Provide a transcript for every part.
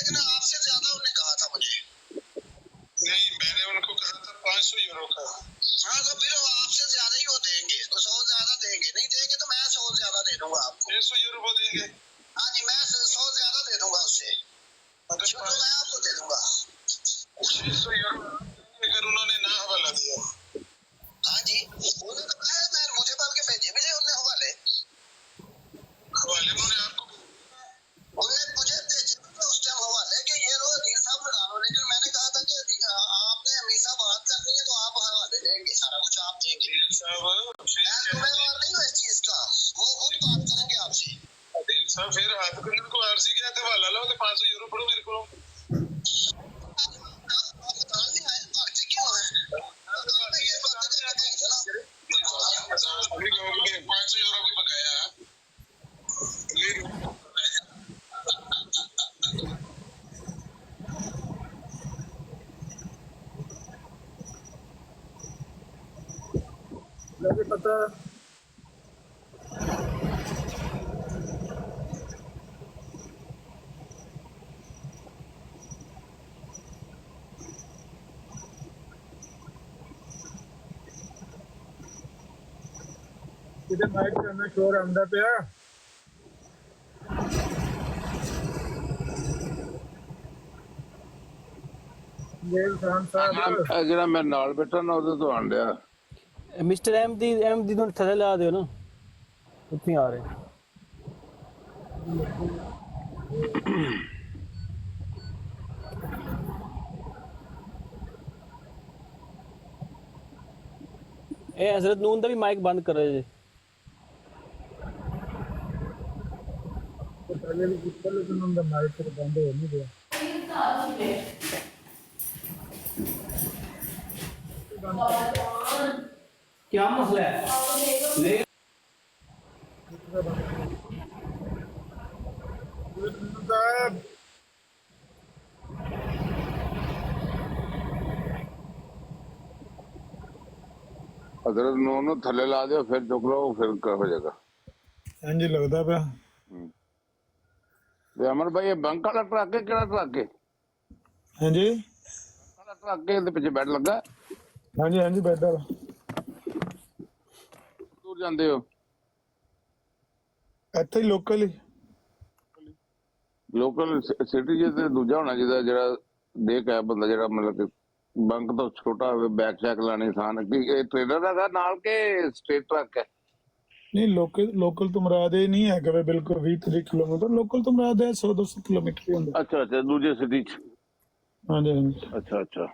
लेकिन आपसे ज्यादा उन्होंने कहा था मुझे। नहीं, मैंने उनको कहा था 500 यूरो का। हाँ, तो फिर आपसे ज्यादा ही वो देंगे, तो 100 ज्यादा देंगे। नहीं देंगे तो मैं 100 ज्यादा दे दूंगा आपको। 150 यूरो वो देंगे। हाँ जी, मैं 100 ज्यादा दे दूंगा उससे, तो मैं आपको दे दूंगा 600 यूरो अगर उन्होंने ना हवाला दिया। हाँ जी, उन्होंने तो कहा है, मैं मुझे बल्कि भेजे भी थे उन्होंने हवाले उन्होंने आपको उन्होंने मुझे भेजे थे उस टाइम हवाले कि ये लो अमीर साहब लगा लो, लेकिन मैंने कहा था कि आपने अमीर साहब बात करनी है तो आप हवाले देंगे, सारा कुछ आप देंगे। मैं जिम्मेवार नहीं हूँ इस चीज का, वो खुद बात करेंगे आपसे। अदील साहब फिर हाथ कलर को आरसी क्या थे हवाला लो तो 500 यूरो पड़ो मेरे को। अभी लोग ने 500 यूरो भी बकाया। पता ਕਿਤੇ ਮਾਈਕ ਕਰਨਾ ਸ਼ੋਰ ਆਉਂਦਾ ਪਿਆ। ਮੇਲ ਖਾਨ ਸਾਹਿਬ ਜਿਹੜਾ ਮੇਰੇ ਨਾਲ ਬੈਠਾ ਨਾ ਉਹਦੇ ਤੋਂ ਆਣ ਡਿਆ। ਮਿਸਟਰ ਅਹਿਮਦੀ ਨੂੰ ਥੱਲੇ ਲਾ ਦਿਓ ਨਾ, ਉੱਥੇ ਆ ਰਹੇ। ਇਹ ਹਜ਼ਰਤ ਨੂਨ ਦਾ ਵੀ ਮਾਈਕ ਬੰਦ ਕਰੋ ਜੀ। ਪਹਿਲੇ ਵੀ ਪਹਿਲੇ ਤੋਂ ਉਹਨਾਂ ਦਾ ਮਾਈਕ ਬੰਦ ਹੋ ਨਹੀਂ ਰਿਹਾ। क्या मसला है? ਸਾਹਿਬ ਹਜ਼ਰਤ ਨੂੰ ਥੱਲੇ ਲਾ ਦਿਓ, ਫਿਰ ਚੁੱਕ ਲਓ, ਫਿਰ ਹੋ ਜਾਏਗਾ। ਹਾਂਜੀ ਲੱਗਦਾ ਪਿਆ। ਤੇ ਅਮਨ ਭਾਈ ਇਹ ਬੰਕ ਵਾਲਾ ਟਰੱਕ ਹੈ, ਕਿਹੜਾ ਟਰੱਕ ਹੈ? ਹਾਂਜੀ ਵਾਲਾ ਟਰੱਕ ਹੈ, ਇਹਦੇ ਪਿੱਛੇ ਬੈੱਡ ਲੱਗਾ। ਹਾਂਜੀ ਹਾਂਜੀ ਬੈਠਾ ਦੂਰ ਜਾਂਦੇ ਹੋ? ਇੱਥੇ ਹੀ ਲੋਕਲ ਹੀ ਲੋਕਲ ਸਿਟੀ ਜੇ ਤੇ ਦੂਜਾ ਹੋਣਾ ਜਿਹਦਾ ਜਿਹੜਾ ਦੇਖ ਹੈ ਬੰਦਾ, ਜਿਹੜਾ ਮਤਲਬ ਕਿ ਬੰਕ ਤੋਂ ਛੋਟਾ ਹੋਵੇ, ਬੈਕ ਸ਼ੈਕ ਲਾਣੀ ਆਸਾਨ। ਕੀ ਇਹ ਟ੍ਰੇਲਰ ਹੈਗਾ ਨਾਲ ਕਿ ਸਟੇਟ ਟਰੱਕ ਹੈ? ਨਹੀਂ ਲੋਕਲ ਤੋਂ ਮੁਰਾਦ ਇਹ ਨਹੀਂ ਹੈਗਾ ਵੀ ਬਿਲਕੁਲ 20-30 ਕਿਲੋਮੀਟਰ। ਲੋਕਲ ਤੋਂ ਮੁਰਾਦ ਹੈ 100-200 ਕਿਲੋਮੀਟਰ ਹੀ ਹੁੰਦਾ। ਅੱਛਾ ਅੱਛਾ, ਦੂਜੇ ਸਿਟੀ ਚ। ਹਾਂਜੀ ਹਾਂਜੀ ਅੱਛਾ ਅੱਛਾ।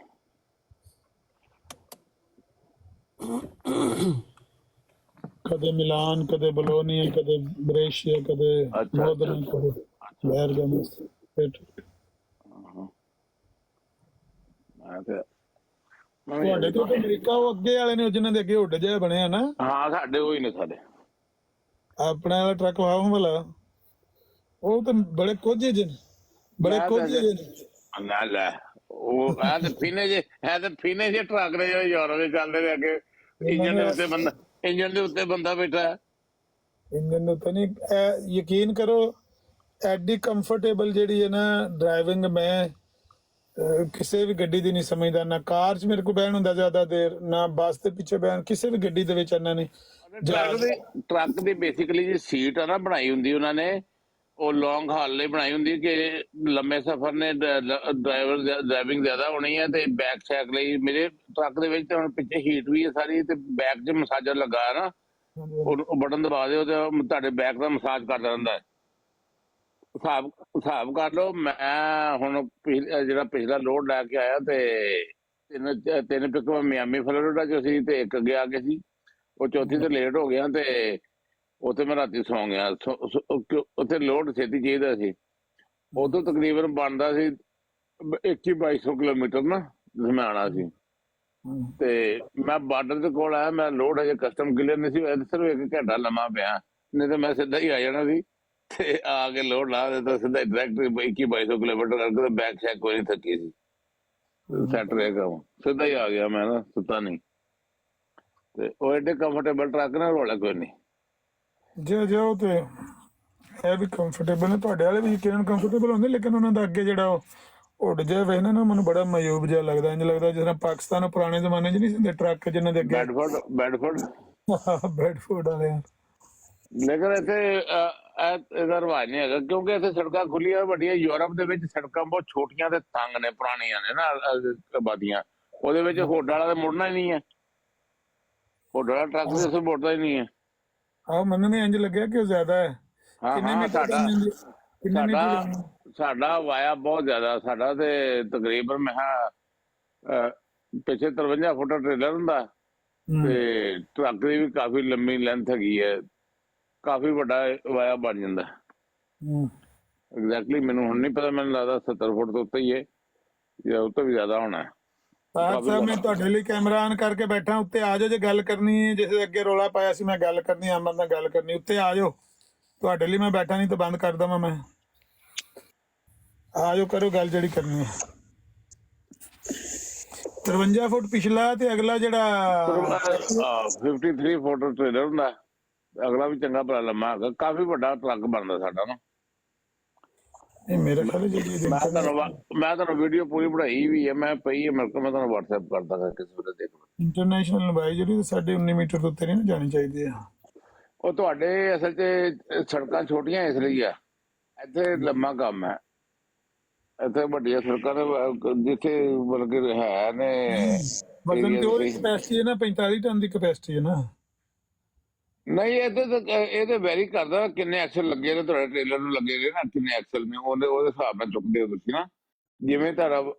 ਕਦੇ ਮਿਲਾਨ, ਕਦੇ ਬਲੋਨੀਆ, ਕਦੇ ਬ੍ਰੇਸ਼ੀਆ, ਕਦੇ ਮੋਦਨਾ, ਕਦੇ ਬੈਰਗਮ। ਤੁਹਾਡੇ ਤੋਂ ਅਮਰੀਕਾ ਉਹ ਅੱਗੇ ਵਾਲੇ ਨੇ ਜਿਹਨਾਂ ਦੇ ਅੱਗੇ ਉੱਡ ਜਿਹਾ ਬਣਿਆ ਨਾ। ਹਾਂ ਸਾਡੇ ਉਹੀ ਨੇ ਸਾਡੇ। ਆਪਣਾ ਵਾਲਾ ਟਰੱਕ ਵਾਹ ਵਾਲਾ ਉਹ ਤਾਂ ਬੜੇ ਕੋਝੇ ਜਿਹੇ ਬੜੇ ਕੋਝੇ ਜਿਹੇ ਨਾ ਲੈ ਉਹ ਹੈ ਤੇ ਫੀਨੇ ਜੇ ਟਰੱਕ ਨੇ ਜਿਹੜੇ ਯੂਰਪ ਦੇ ਚੱਲਦੇ ਨੇ ਅੱਗੇ। ਇੰਜਨ ਦੇ ਉੱਤੇ ਬੰਦਾ ਬੈਠਾ ਹੈ। ਇੰਜਨ ਦੇ ਉੱਤੇ ਨਹੀਂ, ਯਕੀਨ ਕਰੋ ਐਡੀ ਕੰਫਰਟੇਬਲ ਜਿਹੜੀ ਹੈ ਨਾ ਡਰਾਈਵਿੰਗ, ਮੈਂ ਕਿਸੇ ਵੀ ਗੱਡੀ ਦੀ ਨਹੀਂ ਸਮਝਦਾ। ਨਾ ਕਾਰ 'ਚ ਮੇਰੇ ਕੋਲ ਬਹਿਣ ਹੁੰਦਾ ਜ਼ਿਆਦਾ ਦੇਰ, ਨਾ ਬੱਸ ਦੇ ਪਿੱਛੇ ਬਹਿਣ, ਕਿਸੇ ਵੀ ਗੱਡੀ ਦੇ ਵਿੱਚ ਇਹਨਾਂ ਨੇ। ਟਰੱਕ ਦੀ ਬੇਸਿਕਲੀ ਜੀ ਸੀਟ ਆ ਨਾ ਬਣਾਈ ਹੁੰਦੀ ਉਹਨਾਂ ਨੇ, ਉਹ ਲੌਂਗ ਹਾਲ ਲਈ ਬਣਾਈ ਹੁੰਦੀ ਕਿ ਲੰਮੇ ਸਫ਼ਰ ਨੇ ਡਰਾਈਵਿੰਗ ਜ਼ਿਆਦਾ ਹੋਣੀ ਹੈ। ਤੇ ਬੈਕ ਸੈਕ ਲਈ ਮੇਰੇ ਟਰੱਕ ਦੇ ਵਿੱਚ ਤੇ ਹੁਣ ਪਿੱਛੇ ਹੀਟ ਵੀ ਹੈ ਸਾਰੀ, ਤੇ ਬੈਕ 'ਚ ਮਸਾਜਰ ਲੱਗਾ ਹੈ ਨਾ, ਉਹ ਬਟਨ ਦਬਾ ਦਿਓ ਤੇ ਤੁਹਾਡੇ ਬੈਕ ਦਾ ਮਸਾਜ ਕਰਦਾ ਰਹਿੰਦਾ ਹੈ। ਹਿਸਾਬ ਕਰ ਲਓ। ਮੈਂ ਹੁਣ ਜਿਹੜਾ ਪਿਛਲਾ ਲੋਡ ਲੈ ਕੇ ਆਇਆ ਤੇ ਤਿੰਨ ਪਿਕ ਮਿਆਮੀ ਫਲੋਰੀਡਾ 'ਚ ਸੀ ਤੇ ਇੱਕ ਅੱਗੇ ਆ ਕੇ ਸੀ। ਉਹ ਚੌਥੀ ਤੇ ਲੇਟ ਹੋ ਗਿਆ ਤੇ ਉੱਥੇ ਮੈਂ ਰਾਤੀ ਸੌਂ ਗਿਆ। ਉੱਥੇ ਲੋਡ ਛੇਤੀ ਚਾਹੀਦਾ ਸੀ। ਉਦੋਂ ਤਕਰੀਬਨ ਬਣਦਾ ਸੀ 2100-2200 ਕਿਲੋਮੀਟਰ ਨਾ ਮੈਂ ਆਉਣਾ ਸੀ। ਤੇ ਮੈਂ ਬਾਰਡਰ ਦੇ ਕੋਲ ਆਇਆ, ਮੈਂ ਲੋਡ ਹਜੇ ਕਸਟਮ ਕਲੀਅਰ ਨਹੀਂ ਸੀ ਹੋਇਆ, ਸਿਰਫ 1 ਘੰਟਾ ਲੰਮਾ ਪਿਆ, ਨਹੀਂ ਤਾਂ ਮੈਂ ਸਿੱਧਾ ਹੀ ਆ ਜਾਣਾ ਸੀ। ਤੇ ਆ ਕੇ ਲੋਡ ਲਾ ਦਿੱਤਾ ਸਿੱਧਾ ਡਾਇਰੈਕਟ 2100-2200 ਕਿਲੋਮੀਟਰ ਕਰਕੇ। ਬੈਕ ਸ਼ੈਕ ਕੋਈ ਨਹੀਂ ਥੱਕੀ ਸੀ, ਸੈੱਟ ਰਿਹਾ ਕੰਮ, ਸਿੱਧਾ ਹੀ ਆ ਗਿਆ ਮੈਂ ਨਾ, ਸੁੱਤਾ ਨਹੀਂ। ਤੇ ਉਹ ਐਡੇ ਕੰਫਰਟੇਬਲ ਟਰੱਕ ਨਾਲ ਰੋਲਾ ਕੋਈ ਨਹੀਂ। ਜੋ ਤੇ ਇਹ ਵੀ ਕੰਫਰਟੇਬਲ ਨੇ, ਤੁਹਾਡੇ ਵਾਲੇ ਵੀ ਯਕੀਨਨ ਕੰਫਰਟੇਬਲ ਹੁੰਦੇ, ਲੇਕਿਨ ਉਹਨਾਂ ਦਾ ਅੱਗੇ ਜਿਹੜਾ ਉਹ ਉੱਡ ਜਿਹਾ ਵੇਖ ਨਾ ਮੈਨੂੰ ਬੜਾ ਮਾਯੂਬ ਜਿਹਾ ਲੱਗਦਾ, ਇੰਜ ਲੱਗਦਾ ਜਿਸ ਤਰ੍ਹਾਂ ਪਾਕਿਸਤਾਨ ਪੁਰਾਣੇ ਜ਼ਮਾਨੇ 'ਚ ਨਹੀਂ ਹੁੰਦੇ ਟਰੱਕ ਜਿਨ੍ਹਾਂ ਦੇ ਅੱਗੇ ਬੈਡਫੋਰਡ ਬੈਡਫੋਰਡ ਵਾਲੇ। ਲੇਕਿਨ ਇੱਥੇ ਇਹਦਾ ਰਿਵਾਜ ਨਹੀਂ ਹੈਗਾ, ਕਿਉਂਕਿ ਇੱਥੇ ਸੜਕਾਂ ਖੁੱਲੀਆਂ ਵੱਡੀਆਂ। ਯੂਰਪ ਦੇ ਵਿੱਚ ਸੜਕਾਂ ਬਹੁਤ ਛੋਟੀਆਂ ਤੇ ਤੰਗ ਨੇ, ਪੁਰਾਣੀਆਂ ਨੇ ਨਾ ਆਬਾਦੀਆਂ, ਉਹਦੇ ਵਿੱਚ ਹੋਡ ਵਾਲਾ ਤਾਂ ਮੁੜਨਾ ਹੀ ਨਹੀਂ ਹੈ, ਹੋਡ ਵਾਲਾ ਟਰੱਕ ਦੇ ਉੱਥੇ ਮੁੜਦਾ ਹੀ ਨਹੀਂ ਹੈ। ਆਹ ਮੈਨੂੰ ਵੀ ਇੰਜ ਲੱਗਿਆ ਕਿ ਉਹ ਜ਼ਿਆਦਾ ਹੈ। ਹਾਂ ਸਾਡਾ ਵਾਇਆ ਬਹੁਤ ਜ਼ਿਆਦਾ, ਸਾਡਾ ਤੇ ਤਕਰੀਬਨ ਮੈਂ ਪਿੱਛੇ 53 ਫੁੱਟ ਟ੍ਰੇਲਰ ਹੁੰਦਾ ਤੇ ਟਰੱਕ ਦੀ ਵੀ ਕਾਫੀ ਲੰਮੀ ਲੈਂਥ ਹੈਗੀ ਹੈ, ਕਾਫੀ ਵੱਡਾ ਵਾਇਆ ਬਣ ਜਾਂਦਾ। ਐਗਜ਼ੈਕਟਲੀ ਮੈਨੂੰ ਹੁਣ ਨਹੀਂ ਪਤਾ, ਮੈਨੂੰ ਲੱਗਦਾ 70 ਫੁੱਟ ਤੋਂ ਉੱਤੇ ਹੀ ਹੈ ਜਾਂ ਉਹ ਤੋਂ ਵੀ ਜ਼ਿਆਦਾ ਹੋਣਾ। ਸਾਹਿਬ ਮੈਂ ਤੁਹਾਡੇ ਲਈ ਕੈਮਰਾ ਆਨ ਕਰਕੇ ਬੈਠਾ, ਉੱਤੇ ਆ ਜਾਓ ਜੇ ਗੱਲ ਕਰਨੀ ਹੈ। ਜਿਸ ਅੱਗੇ ਰੌਲਾ ਪਾਇਆ ਸੀ ਮੈਂ ਗੱਲ ਕਰਨੀ, ਅਮਨ ਨਾਲ ਗੱਲ ਕਰਨੀ, ਉੱਤੇ ਆ ਜਾਓ, ਤੁਹਾਡੇ ਲਈ ਮੈਂ ਬੈਠਾ, ਨਹੀਂ ਤਾਂ ਬੰਦ ਕਰ ਦਵਾਂ ਮੈਂ। ਆ ਜਾਓ, ਕਰੋ ਗੱਲ ਜਿਹੜੀ ਕਰਨੀ ਹੈ। 53 ਫੁੱਟ ਪਿਛਲਾ ਤੇ ਅਗਲਾ ਜਿਹੜਾ 53 ਫੁੱਟ ਟ੍ਰੇਲਰ ਹੁੰਦਾ, ਅਗਲਾ ਵੀ ਚੰਗਾ ਬੜਾ ਲੰਮਾ ਹੈਗਾ, ਕਾਫੀ ਵੱਡਾ ਟਰੱਕ ਬਣਦਾ ਸਾਡਾ ਨਾ। ਮੇਰੇ ਖਿਆਲ ਜਿਹੜੀ ਮੈਂ ਤੁਹਾਨੂੰ ਵੀਡੀਓ ਪੂਰੀ ਬਣਾਈ ਵੀ ਹੈ, ਮੈਂ ਪਈ ਹੈ ਮੇਰੇ ਕੋਲ, ਮੈਂ ਤੁਹਾਨੂੰ WhatsApp ਕਰ ਦਾਂਗਾ ਕਿਸੇ ਵੇਲੇ ਦੇਖ ਲਓ। ਇੰਟਰਨੈਸ਼ਨਲ ਲੰਬਾਈ ਜਿਹੜੀ ਸਾਡੇ 19 ਮੀਟਰ ਤੋਂ ਉੱਤੇ ਨਹੀਂ ਜਾਣੀ ਚਾਹੀਦੀ ਆ। ਉਹ ਤੁਹਾਡੇ ਅਸਲ 'ਚ ਸੜਕਾਂ ਛੋਟੀਆਂ ਇਸ ਲਈ ਆ, ਇੱਥੇ ਲੰਮਾ ਕੰਮ ਹੈ। ਇੱਥੇ ਵੱਡੀਆਂ ਸੜਕਾਂ ਨੇ ਜਿੱਥੇ ਬਲਕਿ ਹੈ ਨੇ ਵਜ਼ਨ ਤੇ ਉਹਦੀ ਕਪੈਸਿਟੀ ਹੈ ਨਾ, 45 ਟਨ ਦੀ ਕਪੈਸਿਟੀ ਹੈ ਨਾ। ਨਹੀਂ ਇਹਦੇ ਵੈਰੀ ਕਰਦਾ ਕਿੰਨੇ ਐਕਸਲ ਲੱਗੇ ਨੇ ਤੁਹਾਡੇ ਟ੍ਰੇਲਰ ਨੂੰ, ਲੱਗੇ ਨੇ ਨਾ ਕਿੰਨੇ ਐਕਸਲ ਨੇ, ਉਹਦੇ ਹਿਸਾਬ ਨਾਲ ਚੁੱਕਦੇ ਹੋ ਤੁਸੀਂ ਨਾ। ਜਿਵੇਂ ਤੁਹਾਡਾ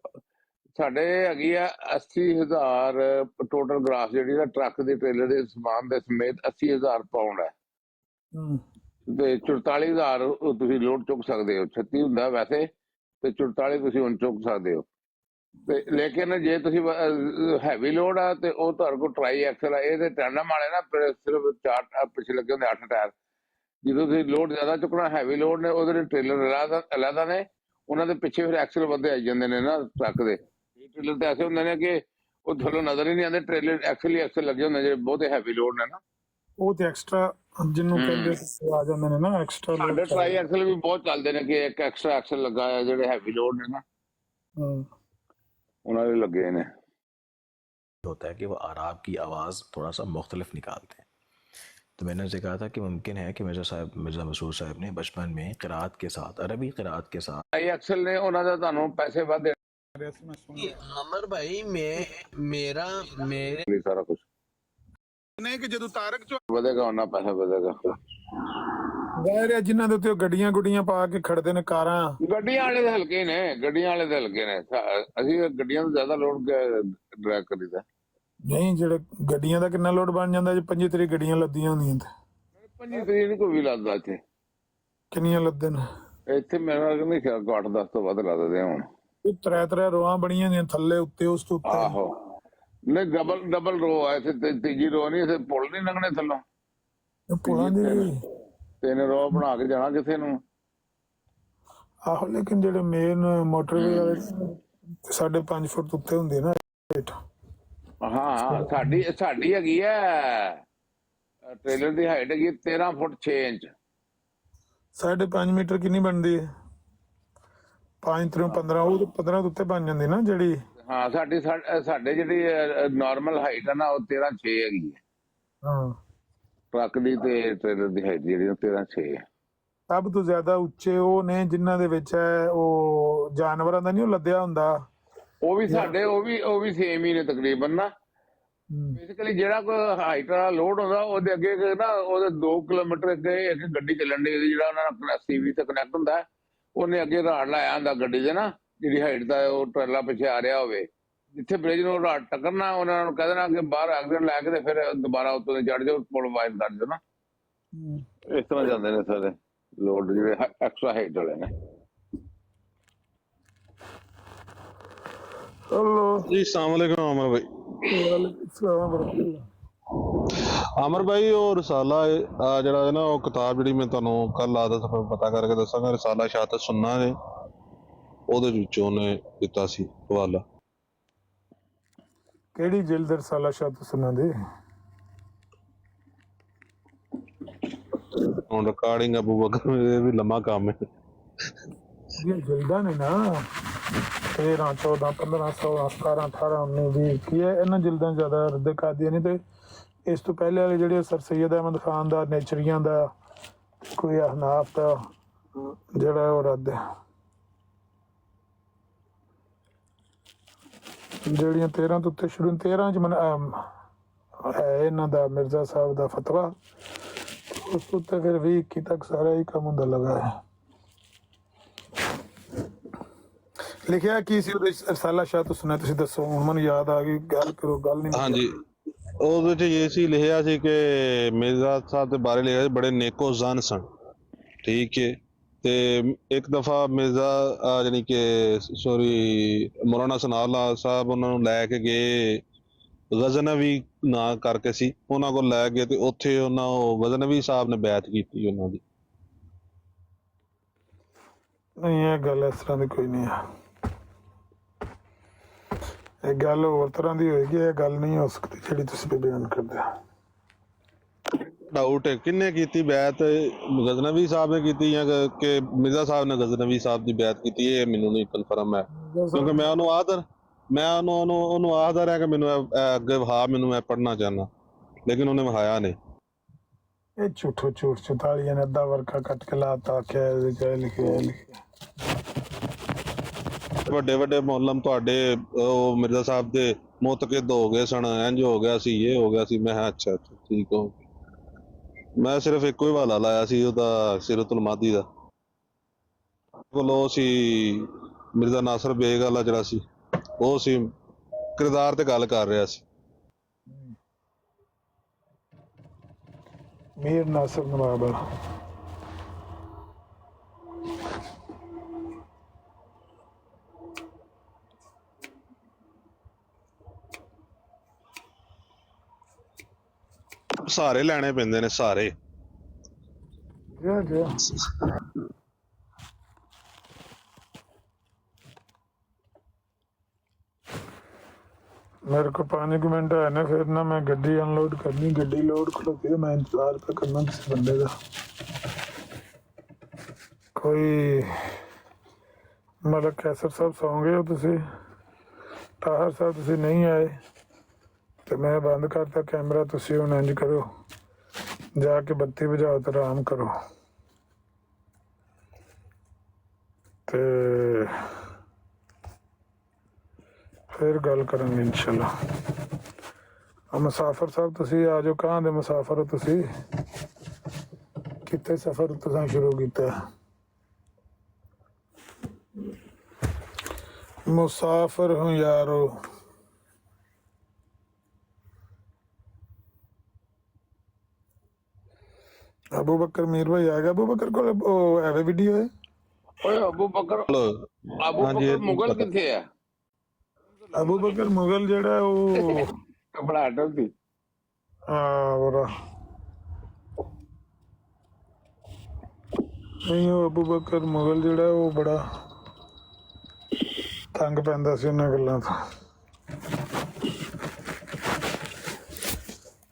ਸਾਡੇ ਹੈਗੀ ਆ 80,000 ਟੋਟਲ ਗ੍ਰਾਸ ਜਿਹੜੀ ਨਾ ਟਰੱਕ ਦੇ ਟ੍ਰੇਲਰ ਦੇ ਸਮਾਨ ਦੇ ਸਮੇਤ 80,000 ਪਾਉਂਡ ਹੈ ਤੇ 44,000 ਤੁਸੀਂ ਲੋਡ ਚੁੱਕ ਸਕਦੇ ਹੋ। 36 ਹੁੰਦਾ ਵੈਸੇ ਤੇ 44 ਤੁਸੀਂ ਹੁਣ ਚੁੱਕ ਸਕਦੇ ਹੋ। ਤੇ ਲੇਕਿਨ ਜੇ ਤੁਸੀਂ ਹੈਵੀ ਲੋਡ ਆ ਤੇ ਉਹ ਤੁਹਾਡੇ ਕੋਲ ਟਰਾਈ ਐਕਸਲ ਆ, ਇਹਦੇ ਟੈਂਡਮ ਵਾਲੇ ਨਾ ਸਿਰਫ 4 ਪਿੱਛੇ ਲੱਗੇ ਹੁੰਦੇ 8 ਟਾਇਰ। ਜਦੋਂ ਤੁਸੀਂ ਲੋਡ ਜ਼ਿਆਦਾ ਚੁੱਕਣਾ ਹੈਵੀ ਲੋਡ ਨੇ, ਉਹਦੇ ਲਈ ਟ੍ਰੇਲਰ ਅਲੱਗਾ ਨੇ, ਉਹਨਾਂ ਦੇ ਪਿੱਛੇ ਫਿਰ ਐਕਸਲ ਵੱਧੇ ਆਈ ਜਾਂਦੇ ਨੇ ਨਾ ਟਰੱਕ ਦੇ। ਟ੍ਰੇਲਰ ਤੇ ਐਸੇ ਹੁੰਦੇ ਨੇ ਕਿ ਉਹ ਥੱਲੋਂ ਨਜ਼ਰ ਹੀ ਨਹੀਂ ਆਉਂਦੇ, ਟ੍ਰੇਲਰ ਐਕਸਲ ਹੀ ਐਕਸਲ ਲੱਗੇ ਹੁੰਦੇ ਜਿਹੜੇ ਬਹੁਤੇ ਹੈਵੀ ਲੋਡ ਨੇ ਨਾ, ਉਹ ਤੇ ਐਕਸਟਰਾ ਜਿਹਨੂੰ ਕਹਿੰਦੇ ਆ ਜਾਂਦੇ ਨੇ ਨਾ ਐਕਸਟਰਾ। ਸਾਡੇ ਟਰਾਈ ਐਕਸਲ ਵੀ ਬਹੁਤ ਚੱਲਦੇ ਨੇ ਕਿ ਇੱਕ ਐਕਸਟਰਾ ਐਕਸਲ ਲੱਗਾ ਹੈ, ਜਿਹੜੇ ਹੈਵੀ ਲੋਡ ਨੇ ਨਾ उन्होंने लगे ने। होता है कि वो आराब की आवाज़ थोड़ा सा मुख्तलिफ निकालते हैं। तो मैंने उनसे कहा था कि मुमकिन है कि मिर्ज़ा मसूद साहब ने बचपन में क़िराअत के साथ, अरबी क़िराअत के साथ अक्सर ने उन्होंने ਤੁਹਾਨੂੰ ਪੈਸੇ ਵਾਧੇ ਅਮਰ ਭਾਈ ਮੇਰਾ ਸਾਰਾ ਕੁਝ ਨਹੀਂ ਕਿ ਜਦੋਂ ਤਾਰਕ ਚੋਂ ਵਧੇਗਾ ਉਹਨਾਂ ਪੈਸਾ ਵਧੇਗਾ। ਜ਼ਾਹਿਰ ਹੈ ਜਿਨ੍ਹਾਂ ਦੇ ਉੱਤੇ ਗੱਡੀਆਂ ਗੁੱਡੀਆਂ ਪਾ ਕੇ ਖੜਦੇ ਨੇ ਕਾਰਾਂ, ਗੱਡੀਆਂ ਵਾਲੇ ਦੇ ਹਲਕੇ ਨੇ, ਗੱਡੀਆਂ ਵਾਲੇ ਦੇ ਹਲਕੇ ਨੇ। ਅਸੀਂ ਗੱਡੀਆਂ ਤੋਂ ਜ਼ਿਆਦਾ ਲੋਡ ਡਰੈਗ ਕਰੀਦਾ। ਨਹੀਂ ਜਿਹੜੇ ਗੱਡੀਆਂ ਦਾ ਕਿੰਨਾ ਲੋਡ ਬਣ ਜਾਂਦਾ ਜੇ 25 ਤਰੀਕ ਗੱਡੀਆਂ ਲੱਦੀਆਂ ਹੁੰਦੀਆਂ ਤੇ 25 ਤਰੀਕ ਨੂੰ ਕੋਈ ਵੀ ਲੱਦਦਾ ਇੱਥੇ। ਕਿੰਨੀਆਂ ਲੱਦੇ ਨੇ ਇੱਥੇ ਮੇਰਾ ਨਹੀਂ ਖਿਆਲ 8-10 ਤੋਂ ਵੱਧ ਲੱਦਦੇ ਹੁਣ। ਇਹ ਤਰ੍ਹਾਂ ਰੋਆਂ ਬਣੀਆਂ ਹੁੰਦੀਆਂ ਥੱਲੇ ਉੱਤੇ, ਉਸ ਤੋਂ ਉੱਤੇ। ਆਹੋ ਨਹੀਂ ਡਬਲ ਰੋ ਆ ਇੱਥੇ, ਤੀਜੀ ਰੋ ਨਹੀਂ ਇੱਥੇ, ਪੁਲ ਨਹੀਂ ਲੰਘਣੇ ਥੱਲੋਂ। ਪੁਲਾਂ ਦੀ 3 ਰੋ ਬਣਾ ਕੇ ਜਾਣਾ ਕਿਸੇ ਨੂੰ। ਆਹੋ ਲੇਕਿਨ ਜਿਹੜੇ ਮੇਨ ਮੋਟਰਵੇ ਵਾਲੇ 5.5 ਫੁੱਟ ਉੱਤੇ ਹੁੰਦੇ ਨਾ। ਹਾਂ ਸਾਡੀ ਹੈਗੀ ਆ ਟ੍ਰੇਲਰ ਦੀ ਹਾਈਟ ਹੈਗੀ 13 ਫੁੱਟ 6 ਇੰਚ। 5.5 ਮੀਟਰ ਕਿੰਨੀ ਬਣਦੀ ਹੈ? 5 ਤੋਂ 15 ਉਹ 15 ਉੱਤੇ ਬਣ ਜਾਂਦੀ ਨਾ ਜਿਹੜੀ। ਹਾਂ ਸਾਡੇ ਜਿਹੜੀ ਨਾਰਮਲ ਹਾਈਟ ਆ ਨਾ ਉਹ 13.6 ਹੈਗੀ ਹੈ। ਹਾਂ ਟਰੱਕ ਦੀ ਤੇ ਟ੍ਰੇਲਰ ਦੀ ਹਾਈਟ ਜਿਹੜੀ 13.6 ਹੈ। ਸਭ ਤੋਂ ਜ਼ਿਆਦਾ ਉੱਚੇ ਉਹ ਨੇ ਜਿਨ੍ਹਾਂ ਦੇ ਵਿੱਚ ਹੈ ਉਹ ਜਾਨਵਰਾਂ ਦਾ ਨਹੀਂ ਉਹ ਲੱਦਿਆ ਹੁੰਦਾ। ਉਹ ਵੀ ਸਾਡੇ ਉਹ ਵੀ ਸੇਮ ਹੀ ਨੇ ਤਕਰੀਬਨ ਨਾ। ਬੇਸਿਕਲੀ ਜਿਹੜਾ ਕੋਈ ਹਾਈਟ ਵਾਲਾ ਲੋਡ ਹੁੰਦਾ ਉਹਦੇ ਅੱਗੇ ਨਾ ਉਹਦੇ 2 ਕਿਲੋਮੀਟਰ ਅੱਗੇ ਇੱਕ ਗੱਡੀ ਚੱਲਣ ਦੀ, ਜਿਹੜਾ ਉਹਨਾਂ ਨਾਲ ਸੀਵੀ ਤੇ ਕਨੈਕਟ ਹੁੰਦਾ, ਉਹਨੇ ਅੱਗੇ ਰਾੜ ਲਾਇਆ ਹੁੰਦਾ ਗੱਡੀ ਦੇ ਨਾ, ਜਿਹੜੀ ਹਾਈਟ ਦਾ ਉਹ ਟਰੈਲਾ ਪਿੱਛੇ ਆ ਰਿਹਾ ਹੋਵੇ। ਜਿੱਥੇ ਬ੍ਰਿਜ ਨੂੰ ਰਾੜ ਟੱਕਰਨਾ ਉਹਨਾਂ ਨੂੰ ਕਹਿ ਦੇਣਾ ਕਿ ਬਾਹਰ ਐਕਸੀਡੈਂਟ ਲੈ ਕੇ ਤੇ ਫਿਰ ਦੁਬਾਰਾ ਉੱਤੋਂ ਚੜ੍ਹ ਜਾਓ, ਪੁਲ ਵਾਇਰ ਕਰ ਦਿਓ ਨਾ। ਇਸ ਤਰ੍ਹਾਂ ਜਾਂਦੇ ਨੇ ਸਾਰੇ ਲੋਡ ਜਿਹੜੇ ਐਕਸਟਰਾ ਹਾਈਟ ਵਾਲੇ ਨੇ। ਚਲੋ जी अस्सलाम वालेकुम अमर भाई। अमर भाई ਉਹ ਰਸਾਲਾ ਜਿਹੜਾ ਹੈ ਨਾ ਉਹ ਕਿਤਾਬ ਜਿਹੜੀ ਮੈਂ ਤੁਹਾਨੂੰ ਕੱਲ ਆਦਾ ਸਫਰ ਪਤਾ ਕਰਕੇ ਦੱਸਾਂਗਾ, ਰਸਾਲਾ ਸ਼ਹਾਦਤ ਸੁਨਨਾ ਨੇ ਉਹਦੇ ਵਿੱਚੋਂ ਉਹਨੇ ਦਿੱਤਾ ਸੀ ਹਵਾਲਾ। ਕਿਹੜੀ ਜਿਲਦ ਰਸਾਲਾ ਸ਼ਹਾਦਤ ਸੁਨਨਾ ਦੀ? ਹੁਣ ਰਿਕਾਰਡਿੰਗ ਅਬੂ ਬਕਰ ਇਹ ਵੀ ਲੰਮਾ ਕੰਮ ਹੈ। ਇਹ ਜਲਦਾਂ ਨੇ ਨਾ 13 14 15 16 17 18 19 20 ਕੀ ਹੈ ਇਹਨਾਂ ਜਲਦਾਂ ਜ਼ਿਆਦਾ ਰੱਦ ਕਰਦੀਆਂ ਨੇ। ਤੇ ਇਸ ਤੋਂ ਪਹਿਲੇ ਵਾਲੇ ਜਿਹੜੇ ਸਰ ਸੈਯਦ ਅਹਿਮਦ ਖਾਨ ਦਾ ਨੇਚਰੀਆਂ ਦਾ ਕੋਈ ਅਹਨਾਫ ਦਾ ਜਿਹੜਾ ਉਹ ਰੱਦ ਹੈ। ਜਿਹੜੀਆਂ 13 ਤੋਂ ਉੱਤੇ ਸ਼ੁਰੂ 13 ਚ ਹੈ ਇਹਨਾਂ ਦਾ ਮਿਰਜ਼ਾ ਸਾਹਿਬ ਦਾ ਫਤਵਾ, ਉਸ ਤੋਂ ਉੱਤੇ ਫਿਰ 20 21 ਤੱਕ ਸਾਰਾ ਹੀ ਕੰਮ ਹੁੰਦਾ ਲੱਗਾ ਹੈ। ਲਿਖਿਆ ਕੀ ਸੀ ਉਹਦੇ ਰਸਾਲਾ ਸ਼ਾਹ ਤੋਂ ਸੁਣਿਆ ਤੁਸੀਂ ਦੱਸੋ, ਹੁਣ ਮੈਨੂੰ ਯਾਦ ਆ ਗਈ, ਗੱਲ ਕਰੋ। ਗੱਲ ਨਹੀਂ ਹਾਂਜੀ ਉਹਦੇ ਚ ਇਹ ਸੀ ਲਿਖਿਆ ਸੀ ਕਿ ਮਿਰਜ਼ਾ ਸਾਹਿਬ ਦੇ ਬਾਰੇ ਲਿਖਿਆ ਸੀ ਬੜੇ ਨੇਕੋ ਜ਼ਨ ਸਨ, ਠੀਕ ਹੈ। ਤੇ ਇੱਕ ਦਫਾ ਮਿਰਜ਼ਾ ਜਾਨੀ ਕਿ ਸੋਰੀ ਮੌਲਾਨਾ ਸਨਾਉੱਲਾਹ ਸਾਹਿਬ ਉਹਨਾਂ ਨੂੰ ਲੈ ਕੇ ਗਏ ਗਜ਼ਨਵੀ ਨਾਂ ਕਰਕੇ ਸੀ, ਉਹਨਾਂ ਕੋਲ ਲੈ ਗਏ ਤੇ ਉੱਥੇ ਉਹਨਾਂ ਉਹ ਗਜ਼ਨਵੀ ਸਾਹਿਬ ਨੇ ਬੈਤ ਕੀਤੀ ਉਹਨਾਂ ਦੀ। ਨਹੀਂ ਇਹ ਗੱਲ ਇਸ ਤਰ੍ਹਾਂ ਦੀ ਕੋਈ ਨਹੀਂ ਹੈ, ਇਹ ਗੱਲ ਹੋਰ ਤਰ੍ਹਾਂ ਦੀ ਹੋਏਗੀ, ਇਹ ਗੱਲ ਨਹੀਂ ਹੋ ਸਕਦੀ ਜਿਹੜੀ ਤੁਸੀਂ ਬਿਆਨ ਕਰਦੇ ਹੋ। ਡਾਊਟ ਹੈ ਕਿੰਨੇ ਕੀਤੀ ਬੈਤ, ਗਜ਼ਨਵੀ ਸਾਹਿਬ ਨੇ ਕੀਤੀ ਜਾਂ ਕਿ ਮਿਰਜ਼ਾ ਸਾਹਿਬ ਨੇ ਗਜ਼ਨਵੀ ਸਾਹਿਬ ਦੀ ਬੈਤ ਕੀਤੀ, ਇਹ ਮੈਨੂੰ ਨਹੀਂ ਕਨਫਰਮ ਹੈ। ਕਿਉਂਕਿ ਮੈਂ ਉਹਨੂੰ ਆਖਦਾ ਰਿਹਾ ਕਿ ਮੈਨੂੰ ਅੱਗੇ ਵਹਾ, ਮੈਨੂੰ ਮੈਂ ਪੜ੍ਹਨਾ ਚਾਹੁੰਦਾ, ਲੇਕਿਨ ਉਹਨੇ ਵਹਾਇਆ ਨਹੀਂ। ਇਹ ਝੂਠੋ ਝੂਠ 44 ਨੇ ਅੱਧਾ ਵਰਕਾ ਕੱਟ ਕੇ ਲਾਤਾ, ਆਖਿਆ ਇਹਦੇ ਚ ਇਹ ਲਿਖਿਆ ਇਹ ਲਿਖਿਆ। ਵੱਡੇ ਵੱਡੇ ਮੁਅੱਲਮ ਤੁਹਾਡੇ ਉਹ ਮਿਰਜ਼ਾ ਸਾਹਿਬ ਦੇ ਮੁਤਕਿਦ ਹੋ ਗਏ ਸਨ, ਇੰਝ ਹੋ ਗਿਆ ਸੀ, ਇਹ ਹੋ ਗਿਆ ਸੀ। ਮੈਂ ਕਿਹਾ ਅੱਛਾ ਠੀਕ ਹੋ। ਮੈਂ ਸਿਰਫ ਇੱਕੋ ਹੀ ਹਵਾਲਾ ਲਾਇਆ ਸੀ ਉਹਦਾ, ਸਿਰਤੁਲ ਮਾਦੀ ਦਾ। ਕੋਲ ਉਹ ਸੀ ਮਿਰਜ਼ਾ ਨਾਸਰ ਬੇਗ ਵਾਲਾ ਜਿਹੜਾ ਸੀ, ਉਹ ਸੀ ਕਿਰਦਾਰ ਤੇ ਗੱਲ ਕਰ ਰਿਹਾ ਸੀ। ਮੀਰ ਨਾਸਰ ਨਵਾਬ ਸਹਾਰੇ ਲੈਣੇ ਪੈਂਦੇ ਨੇ, ਸਹਾਰੇ। मेरे को 5 मिनट है ना, फिर ना मैं गड्डी अनलोड करनी, गड्डी लोड खड़ोती है, मैं इंतजार पे करना किसी बंदे का। कोई मलक कैसर साहब सौ गए हो तुसी, ताहर साहब तुसी नहीं आए तो मैं बंद करता कैमरा। तुसी हुण इंज करो, जाके बत्ती बुझाओ तो आराम करो ते फिर गल करेंगे इंशाल्लाह। मुसाफिर साहब तुसी आ जाओ, कहाँ दे मुसाफिर हो तुसी, कितने सफर तुसां शुरू किया? मुसाफिर हूँ यारो। अबू बकर मीर भाई आ गया। अबू बकर को एवे वीडियो है। ਓਏ ਅਬੂ ਬਕਰ ਮੁਗਲ ਕਿੱਥੇ ਆ? अबू बकर मुगल जेड़ा वो ਕਪੜਾ ਹਟਲ ਸੀ। बड़ा नहीं, वो अबू बकर मुगल जेड़ा वो बड़ा तंग पैंदा सी उन्हां गल्लां तो।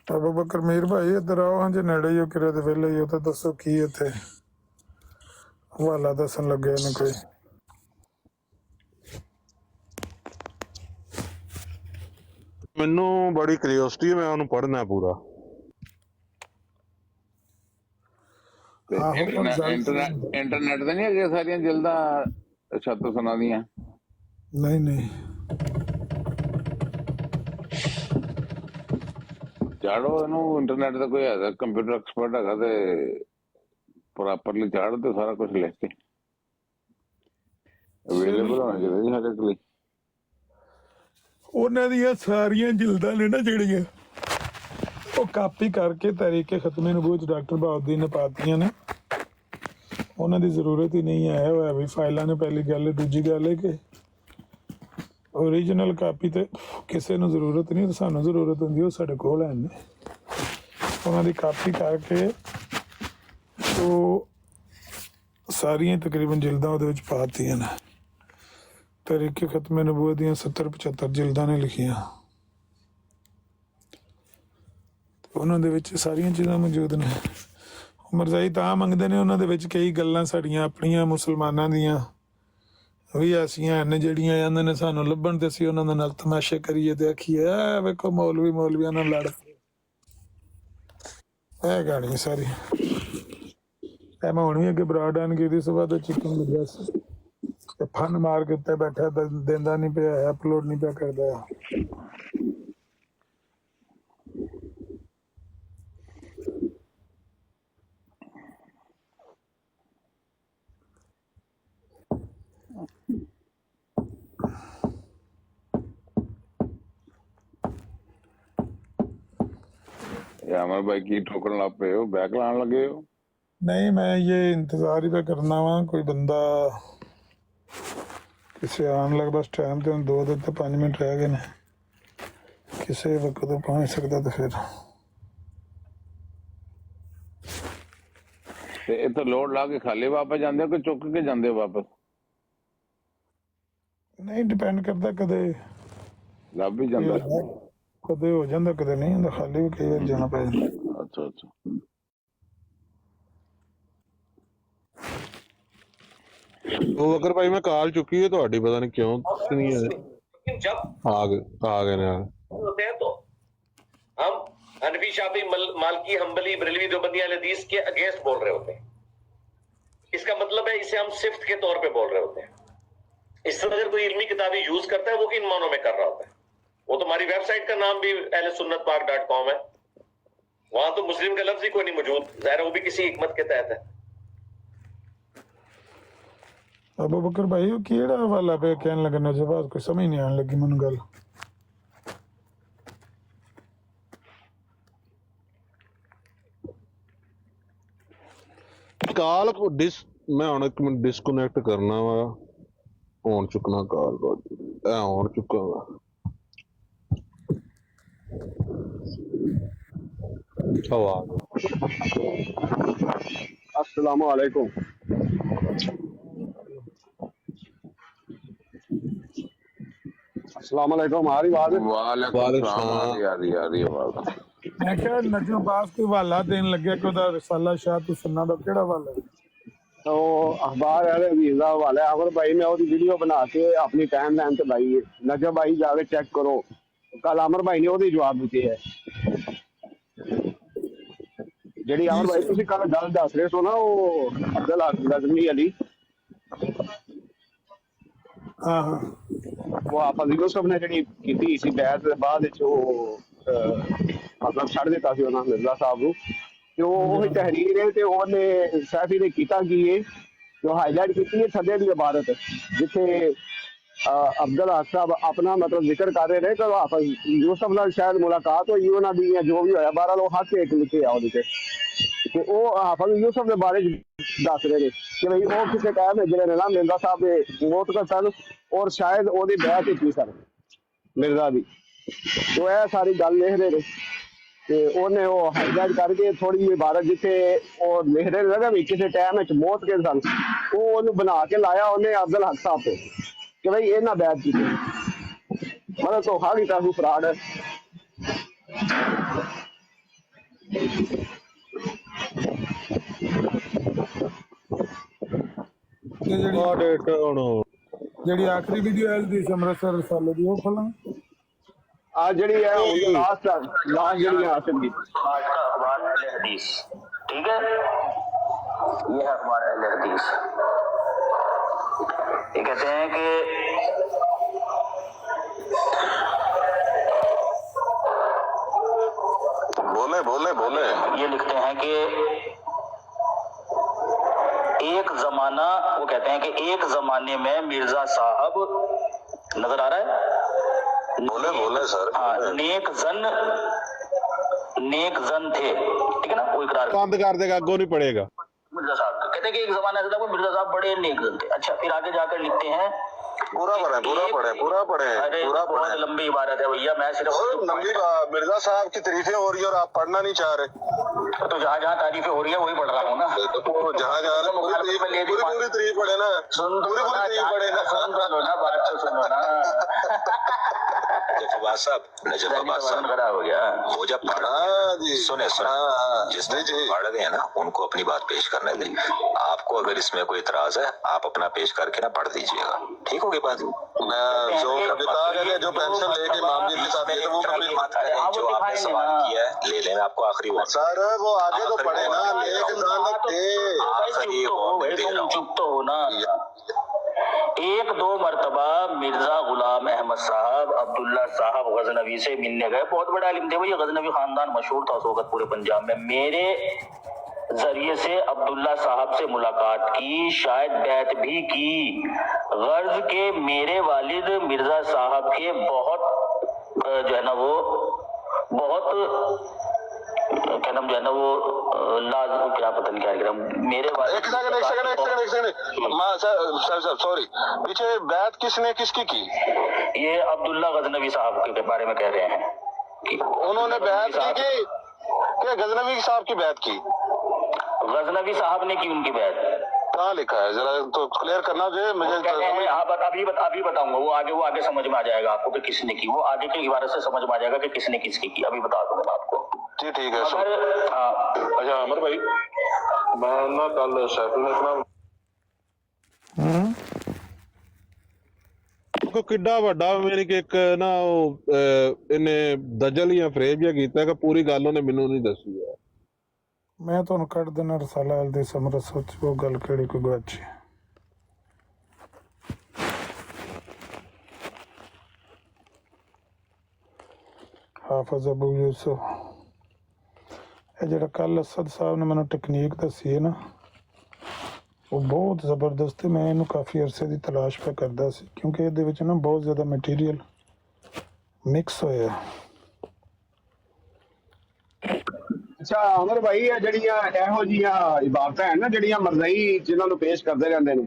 अबू बकर मीर भाई इधर आओ, हाँ जी नेड़े ही हो, किरे दे वेले ही हो, तो दसो की इत्थे हवाला दसन लगे ने कोई? ਮੈਨੂੰ ਬੜੀ ਕਿਉਰਿਓਸਿਟੀ ਹੈ, ਮੈਂ ਉਹਨੂੰ ਪੜ੍ਹਨਾ ਪੂਰਾ। ਇੰਟਰਨੈਟ ਤੇ ਨਹੀਂ ਹੈਗੇ ਸਾਰੀਆਂ ਜਲਦਾਂ ਛੱਤ ਸੁਣਾ ਦੀਆਂ? नहीं नहीं ਚਾੜੋ ਇਹਨੂੰ, ਇੰਟਰਨੈਟ ਦਾ ਕੋਈ ਹੈਗਾ ਕੰਪਿਊਟਰ ਐਕਸਪਰਟ ਹੈਗਾ ਤੇ ਪ੍ਰੋਪਰਲੀ ਚਾੜ ਤੇ ਸਾਰਾ ਕੁਝ ਲਿਖ ਕੇ ਅਵੇਲੇਬਲ ਹੋਣਾ ਚਾਹੀਦਾ ਜੀ ਸਾਡੇ ਕੋਲ। ਉਹਨਾਂ ਦੀਆਂ ਸਾਰੀਆਂ ਜਲਦਾਂ ਨੇ ਨਾ ਜਿਹੜੀਆਂ, ਉਹ ਕਾਪੀ ਕਰਕੇ ਤਰੀਕੇ ਖਤਮੇ ਨਬੂਵਤ ਡਾਕਟਰ ਬਹਾਉਦੀਨ ਨੇ ਪਾਤੀਆਂ ਨੇ। ਉਹਨਾਂ ਦੀ ਜ਼ਰੂਰਤ ਹੀ ਨਹੀਂ ਹੈ ਹੋਇਆ ਵੀ ਫਾਈਲਾਂ ਨੇ। ਪਹਿਲੀ ਗੱਲ ਹੈ। ਦੂਜੀ ਗੱਲ ਹੈ ਕਿ ਓਰੀਜਨਲ ਕਾਪੀ ਤੇ ਕਿਸੇ ਨੂੰ ਜ਼ਰੂਰਤ ਨਹੀਂ, ਸਾਨੂੰ ਜ਼ਰੂਰਤ ਹੁੰਦੀ, ਉਹ ਸਾਡੇ ਕੋਲ ਹੈ ਨੇ। ਉਹਨਾਂ ਦੀ ਕਾਪੀ ਕਰਕੇ ਉਹ ਸਾਰੀਆਂ ਤਕਰੀਬਨ ਜਲਦਾਂ ਉਹਦੇ ਵਿੱਚ ਪਾਤੀਆਂ ਨੇ। ਤਰੀਕੇ ਖਤਮੇ ਨਬੂਵਤ ਦੀਆਂ 70-75 ਜਲਦਾਂ ਨੇ ਲਿਖੀਆਂ, ਉਹਨਾਂ ਦੇ ਵਿੱਚ ਸਾਰੀਆਂ ਚੀਜ਼ਾਂ ਮੌਜੂਦ ਨੇ। ਉਮਰਜ਼ਾਈ ਤਾਂ ਮੰਗਦੇ ਨੇ, ਉਹਨਾਂ ਦੇ ਵਿੱਚ ਕਈ ਗੱਲਾਂ ਸਾਡੀਆਂ ਆਪਣੀਆਂ ਮੁਸਲਮਾਨਾਂ ਦੀਆਂ ਵੀ ਐਸੀਆਂ ਹਨ ਜਿਹੜੀਆਂ ਇਹਨਾਂ ਨੇ ਸਾਨੂੰ ਲੱਭਣ ਤੇ ਅਸੀਂ ਉਹਨਾਂ ਦੇ ਨਾਲ ਤਮਾਸ਼ੇ ਕਰੀਏ ਤੇ ਆਖੀਏ ਆ ਵੇਖੋ ਮੌਲਵੀਆਂ ਨਾਲ ਲੜ ਪਏ। ਇਹ ਗਾਣੀ ਸਾਰੀ ਇਹ ਮੈਂ ਹੁਣ ਵੀ ਅੱਗੇ ਬਰਾਡਨ ਗਈ ਦੀ ਸੁਬਾਹ ਤੋਂ ਚਿਕਨ ਲੱਗਿਆ ਸੀ ਤੇ ਫਨ ਮਾਰ ਕੇ ਉੱਤੇ ਬੈਠਾ ਦਿੰਦਾ ਨਹੀਂ ਪਿਆ, ਅਪਲੋਡ ਨਹੀਂ ਪਿਆ ਕਰਦਾ। अमर भाई की ठोकन लग पे हो, बैक लाने लगे हो? नहीं, मैं ये इंतजार ही पे करना वा कोई बंदा किसी आन लग, बस टाइम तो 2 तो 5 मिनट रह गए ने, किसी वक्त तो पहुंच सकता तो फिर इतना लोड ला के खाली वापस जाते हो कि चुक के जाते हो वापस? नहीं, डिपेंड करता, कदे लभ भी जाता? कदे हो जाता कदे नहीं होंदा, खाली भी कई बार जाना पै जांदा। अच्छा अच्छा। ਉਹ ਅਗਰ ਭਾਈ ਮੈਂ ਕਾਲ ਚੁੱਕੀ ਹੈ ਤੁਹਾਡੀ, ਪਤਾ ਨਹੀਂ ਕਿਉਂ ਨਹੀਂ ਹੈ। लेकिन जब ਆ ਗਏ ਨੇ होते हैं तो हम हनफी शाफी मालकी हम्बली बरेलवी देवबंदी अहले हदीस के अगेंस्ट बोल रहे होते हैं। इसका मतलब है इसे हम सिफ्त के तौर पे बोल रहे होते हैं। इस तरह अगर कोई इल्मी किताबें यूज करता है वो इन मानों में कर रहा होता है। वो तो हमारी वेबसाइट का नाम भी ahlesunnatpark.com है, वहां तो मुस्लिम का लफ्ज ही कोई नहीं मौजूद, जाहिर है वो भी किसी हिकमत के तहत है। अबू बकर भाई वो केड़ा हवाला पे कहने लगे नजबात, कोई समझ नहीं आने लगी मैनू गल। ਕਾਲ ਮੈਂ ਹੁਣ ਇੱਕ ਮਿੰਟ ਡਿਸਕਨੈਕਟ ਕਰਨਾ ਵਾ, ਫੋਨ ਚੁੱਕਣਾ ਕਾਲ ਐ ਹੁਣ ਚੁੱਕਾ ਵਾ। ਹਵਾ अस्सलाम वालेकुम। अस्सलाम वालेकुम, आ रही आवाज? वालेकुम सलाम। आ रही आवाज। मैं क्या नजम अब्बास को हवाला देन लगे कि ओदा रिसाला शाह तो सुन्ना दा केड़ा हवाला है? तो अखबार वाले वीजा वाले अमर भाई ने ਉਹਦੀ ਵੀਡੀਓ ਬਣਾ ਕੇ ਆਪਣੀ ਟਾਈਮ ਲਾਈਨ ਤੇ ਲਾਈ ਹੈ, ਨਜਮ ਭਾਈ ਜਾ ਕੇ ਚੈੱਕ ਕਰੋ। ਕੱਲ ਅਮਰ ਭਾਈ ਨੇ ਉਹਦੇ ਜਵਾਬ ਦਿੱਤੇ ਹੈ। ਜਿਹੜੀ ਅਮਰ ਭਾਈ ਤੁਸੀਂ ਕੱਲ ਗੱਲ ਦੱਸ ਰਹੇ ਸੋ ਨਾ, ਉਹ ਅਬਦੁਲ ਹਕ ਗਜ਼ਨੀ ਅਲੀ, हाँ हाँ ਉਹ ਆਪਾਂ ਯੂਸਫ ਨੇ ਜਿਹੜੀ ਕੀਤੀ ਸੀ ਬੈਠ ਦੇ ਬਾਅਦ ਵਿੱਚ ਉਹ ਮਤਲਬ ਛੱਡ ਦਿੱਤਾ ਸੀ ਉਹਨਾਂ ਮਿਰਜ਼ਾ ਸਾਹਿਬ ਨੂੰ, ਤੇ ਉਹ ਤਹਿਰੀਰ ਹੈ ਤੇ ਉਹਨੇ ਸੈਫੀ ਨੇ ਕੀਤਾ ਕੀ ਹੈ, ਜੋ ਹਾਈਲਾਈਟ ਕੀਤੀ ਹੈ ਥੱਲੇ ਦੀ ਇਬਾਰਤ, ਜਿੱਥੇ ਅਬਦੁਲ ਹਕ ਸਾਹਿਬ ਆਪਣਾ ਮਤਲਬ ਜ਼ਿਕਰ ਕਰ ਰਹੇ ਨੇ ਕਿ ਆਪਾਂ ਯੂਸਫ ਨਾਲ ਸ਼ਾਇਦ ਮੁਲਾਕਾਤ ਹੋਈ ਉਹਨਾਂ ਦੀ, ਜਾਂ ਜੋ ਵੀ ਹੋਇਆ ਬਹਰਾਲ ਉਹ ਹੱਕ ਇੱਕ ਲਿਖੇ ਆ ਉਹਦੇ ਤੇ ਉਹ ਹਾਫਿਜ਼ ਯੂਸਫ ਦੇ ਬਾਰੇ ਦੱਸ ਰਹੇ ਨੇ ਕਿ ਬਈ ਉਹ ਕਿਸੇ ਟਾਈਮ ਜਿਹੜੇ ਨੇ ਨਾ ਮਿਰਜ਼ਾ ਸਾਹਿਬ ਦੇ ਮੌਤ ਕਰ ਸਨ, ਔਰ ਸ਼ਾਇਦ ਉਹਦੀ ਬੈਠ ਵਿੱਚ ਵੀ ਸਨ ਮਿਰਜ਼ਾ ਦੀ, तो ਇਹ ਸਾਰੀ ਗੱਲ ਲਿਖ ਰਹੇ ਨੇ। ਤੇ ਉਹਨੇ ਉਹ ਹਾਈਲਾਈਟ ਕਰਕੇ ਥੋੜੀ ਜਿਹੀ ਇਬਾਰਤ ਜਿੱਥੇ ਉਹ ਲਿਖ ਰਹੇ ਨੇ ਵੀ ਕਿਸੇ ਟਾਈਮ ਵਿੱਚ ਮੌਤ ਕੇ ਸਨ, ਉਹ ਉਹਨੂੰ ਬਣਾ ਕੇ ਲਾਇਆ ਉਹਨੇ ਅਬਦੁਲ ਹਕ ਸਾਹਿਬ ਤੇ ਕਿ ਬਈ ਇਹਨਾਂ ਬੈਠ ਕੀਤੀ, ਮਤਲਬ ਧੋਖਾ ਕੀਤਾ ਸੀ, ਫਰਾਡ ਹੈ। ਜਿਹੜੀ ਆਖਰੀ ਵੀਡੀਓ ਹੈ ਦੀ ਅੰਮ੍ਰਿਤਸਰ ਰਸਾਲੇ ਦੀ, ਉਹ ਖੋਲਾਂ ਆ ਜਿਹੜੀ ਹੈ ਲਾਸਟ ਜਿਹੜੀ ਹਾਸਿਲ की आज का अखबार अहले हदीस, ठीक है, ये है अखबार अहले हदीस। ये कहते हैं कि बोले ये लिखते हैं कि एक जमाना, वो कहते हैं कि एक जमाने में मिर्जा साहब नजर आ रहा है, बोले सर। हाँ, नेक जन थे, ठीक है ना, वो इकरार बंद कर देगा, आगो नहीं पड़ेगा। मिर्जा साहब कहते हैं कि एक जमाना ऐसा था वो मिर्जा साहब बड़े नेक जन थे। अच्छा, फिर आगे जाकर लिखते हैं पूरा पढ़े। अरे बहुत लंबी इबारत है भैया, मैं सिर्फ लंबी मिर्जा साहब की तारीफें हो रही है और आप पढ़ना नहीं चाह रहे। तो जहाँ जहाँ तारीफें हो रही है वही पढ़ रहा हूँ ना, तो जहाँ पूरी तारीफ पढ़े ना, पूरी तारीफ पढ़े ना, सुन लो ना, बात तो सुनो ना। अब्बास साहब, नजफ अब्बास साहब खड़ा हो गया। वो जब सुने जिसने पढ़ रहे हैं ना उनको अपनी बात पेश करने दें। आपको अगर इसमें कोई इतराज है आप अपना पेश करके ना पढ़ दीजिएगा, ठीक होगी बात। जो पेंशन लेके मामले के साथ जो आपने सवाल किया है ले लेना, आपको आखिरी वक्त सर वो आगे तो पढ़े ना, चुप तो हो ना। एक दो मरतबा मिर्जा गुलाम अहमद साहब अब्दुल्ला साहब गजनवी से मिलने गए। बहुत बड़ा इल्म थे भाई, गजनवी खानदान मशहूर था उस वक्त पूरे पंजाब में। मेरे जरिए से अब्दुल्ला साहब से मुलाकात की, शायद बैत भी की। गर्ज के मेरे वालिद मिर्जा साहब के बहुत जो है ना वो बहुत क्या नाम जो है ना वो लाजम क्या पता नहीं क्या कह रहा मेरे वाले। एक सेकंड सर सॉरी, पीछे बैत किसने किसकी की? ये अब्दुल्ला गजनवी साहब के बारे में कह रहे हैं। उन्होंने बैत की क्या गजनवी साहब की बैत की? गजनवी साहब ने की उनकी बैत। कहाँ लिखा है जरा तो क्लियर करना चाहिए मुझे। अभी बताऊंगा, वो आगे समझ में आ जाएगा आपको कि किसने की। वो आगे की इबारत से समझ में आ जाएगा कि किसने किसकी की। अभी बता दूंगा आपको। जी ठीक है। अच्छा अमर भाई, मैं ना कल सैफुल ने इतना को किड्डा ਵੱਡਾ ਮੇਰੇ ਕਿ ਇੱਕ ਨਾ ਉਹ ਇਹਨੇ ਦਜਲ ਜਾਂ ਫਰੇਬ ਜਾਂ ਕੀਤਾ ਕਿ ਪੂਰੀ ਗੱਲ ਉਹਨੇ ਮੈਨੂੰ ਨਹੀਂ ਦੱਸੀ ਹੈ। ਮੈਂ ਤੁਹਾਨੂੰ ਕੱਢ ਦੇਣਾ ਰਸਾਲਾ ਅਲ ਦੇ ਸਮਰਸ ਵਿੱਚ ਉਹ ਗੱਲ ਕਿਹੜੀ ਕੋਈ ਗਵਾਚੀ। ਹਾਫਿਜ਼ ਅਬੂ ਯੂਸਫ, ਇਹ ਜਿਹੜਾ ਕੱਲ ਅਸਦ ਸਾਹਿਬ ਨੇ ਮੈਨੂੰ ਟੈਕਨੀਕ ਦੱਸੀ ਹੈ ਨਾ ਉਹ ਬਹੁਤ ਜ਼ਬਰਦਸਤ ਹੈ। ਮੈਂ ਇਹਨੂੰ ਕਾਫੀ ਅਰਸੇ ਦੀ ਤਲਾਸ਼ ਪਾ ਕਰਦਾ ਸੀ ਕਿਉਂਕਿ ਇਹਦੇ ਵਿੱਚ ਨਾ ਬਹੁਤ ਜ਼ਿਆਦਾ ਮਟੀਰੀਅਲ ਮਿਕਸ ਹੋਇਆ। ਅੱਛਾ ਅਮਰ ਭਾਈ, ਇਹ ਜਿਹੜੀਆਂ ਇਹੋ ਜਿਹੀਆਂ ਇਬਾਰਤਾਂ ਹਨ ਨਾ ਜਿਹੜੀਆਂ ਮਰਜ਼ਈ ਜਿਨ੍ਹਾਂ ਨੂੰ ਪੇਸ਼ ਕਰਦੇ ਰਹਿੰਦੇ ਨੇ,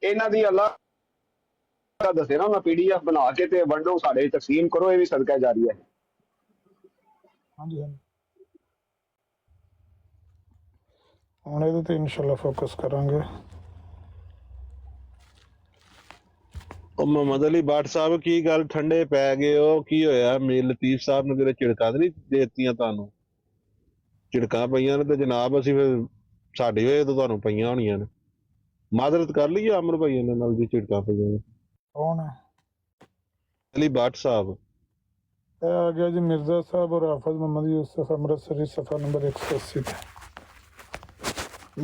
ਇਹਨਾਂ ਦੀ ਅੱਲਾਹ ਦੱਸੇ ਨਾ ਮੈਂ PDF ਬਣਾ ਕੇ ਤੇ ਵੰਡੋ ਸਾਡੇ ਤਕਸੀਮ ਕਰੋ, ਇਹ ਵੀ ਸਦਕਾ ਜਾਰੀ ਹੈ। ਹਾਂਜੀ ਹਾਂਜੀ, ਹੁਣ ਇਹਦੇ ਤੇ ਇਨਸ਼ਾਅੱਲਾ ਫੋਕਸ ਕਰਾਂਗੇ। ਉਹ ਮੁਹੰਮਦ ਅਲੀ ਭੱਟ ਸਾਹਿਬ ਕੀ ਗੱਲ ਠੰਡੇ ਪੈ ਗਏ ਹੋ? ਕੀ ਹੋਇਆ? ਮੀਰ ਲਤੀਫ ਸਾਹਿਬ ਨੂੰ ਕਿਤੇ ਝਿੜਕਾਂ ਨਹੀਂ ਦੇਤੀਆਂ? ਤੁਹਾਨੂੰ ਝਿੜਕਾਂ ਪਈਆਂ ਨੇ ਤੇ ਜਨਾਬ ਅਸੀਂ ਫਿਰ ਸਾਡੀ ਵਜ੍ਹਾ ਤੋਂ ਤੁਹਾਨੂੰ ਪਈਆਂ ਹੋਣੀਆਂ ਨੇ। ਮਾਜ਼ਰਤ ਕਰ ਲਈਏ ਅਮਰ ਭਾਈ ਇਹਨਾਂ ਨਾਲ ਜੀ ਝਿੜਕਾਂ ਪਈਆਂ ਨੇ। ਕੌਣ ਹੈ? ਅਲੀ ਭੱਟ ਸਾਹਿਬ। ਇਹ ਆ ਗਿਆ ਜੀ ਮਿਰਜ਼ਾ ਸਾਹਿਬ और हाफिज मोहम्मद यूसुफ अमृतसरी सफ़ा नंबर 180 ਤੇ।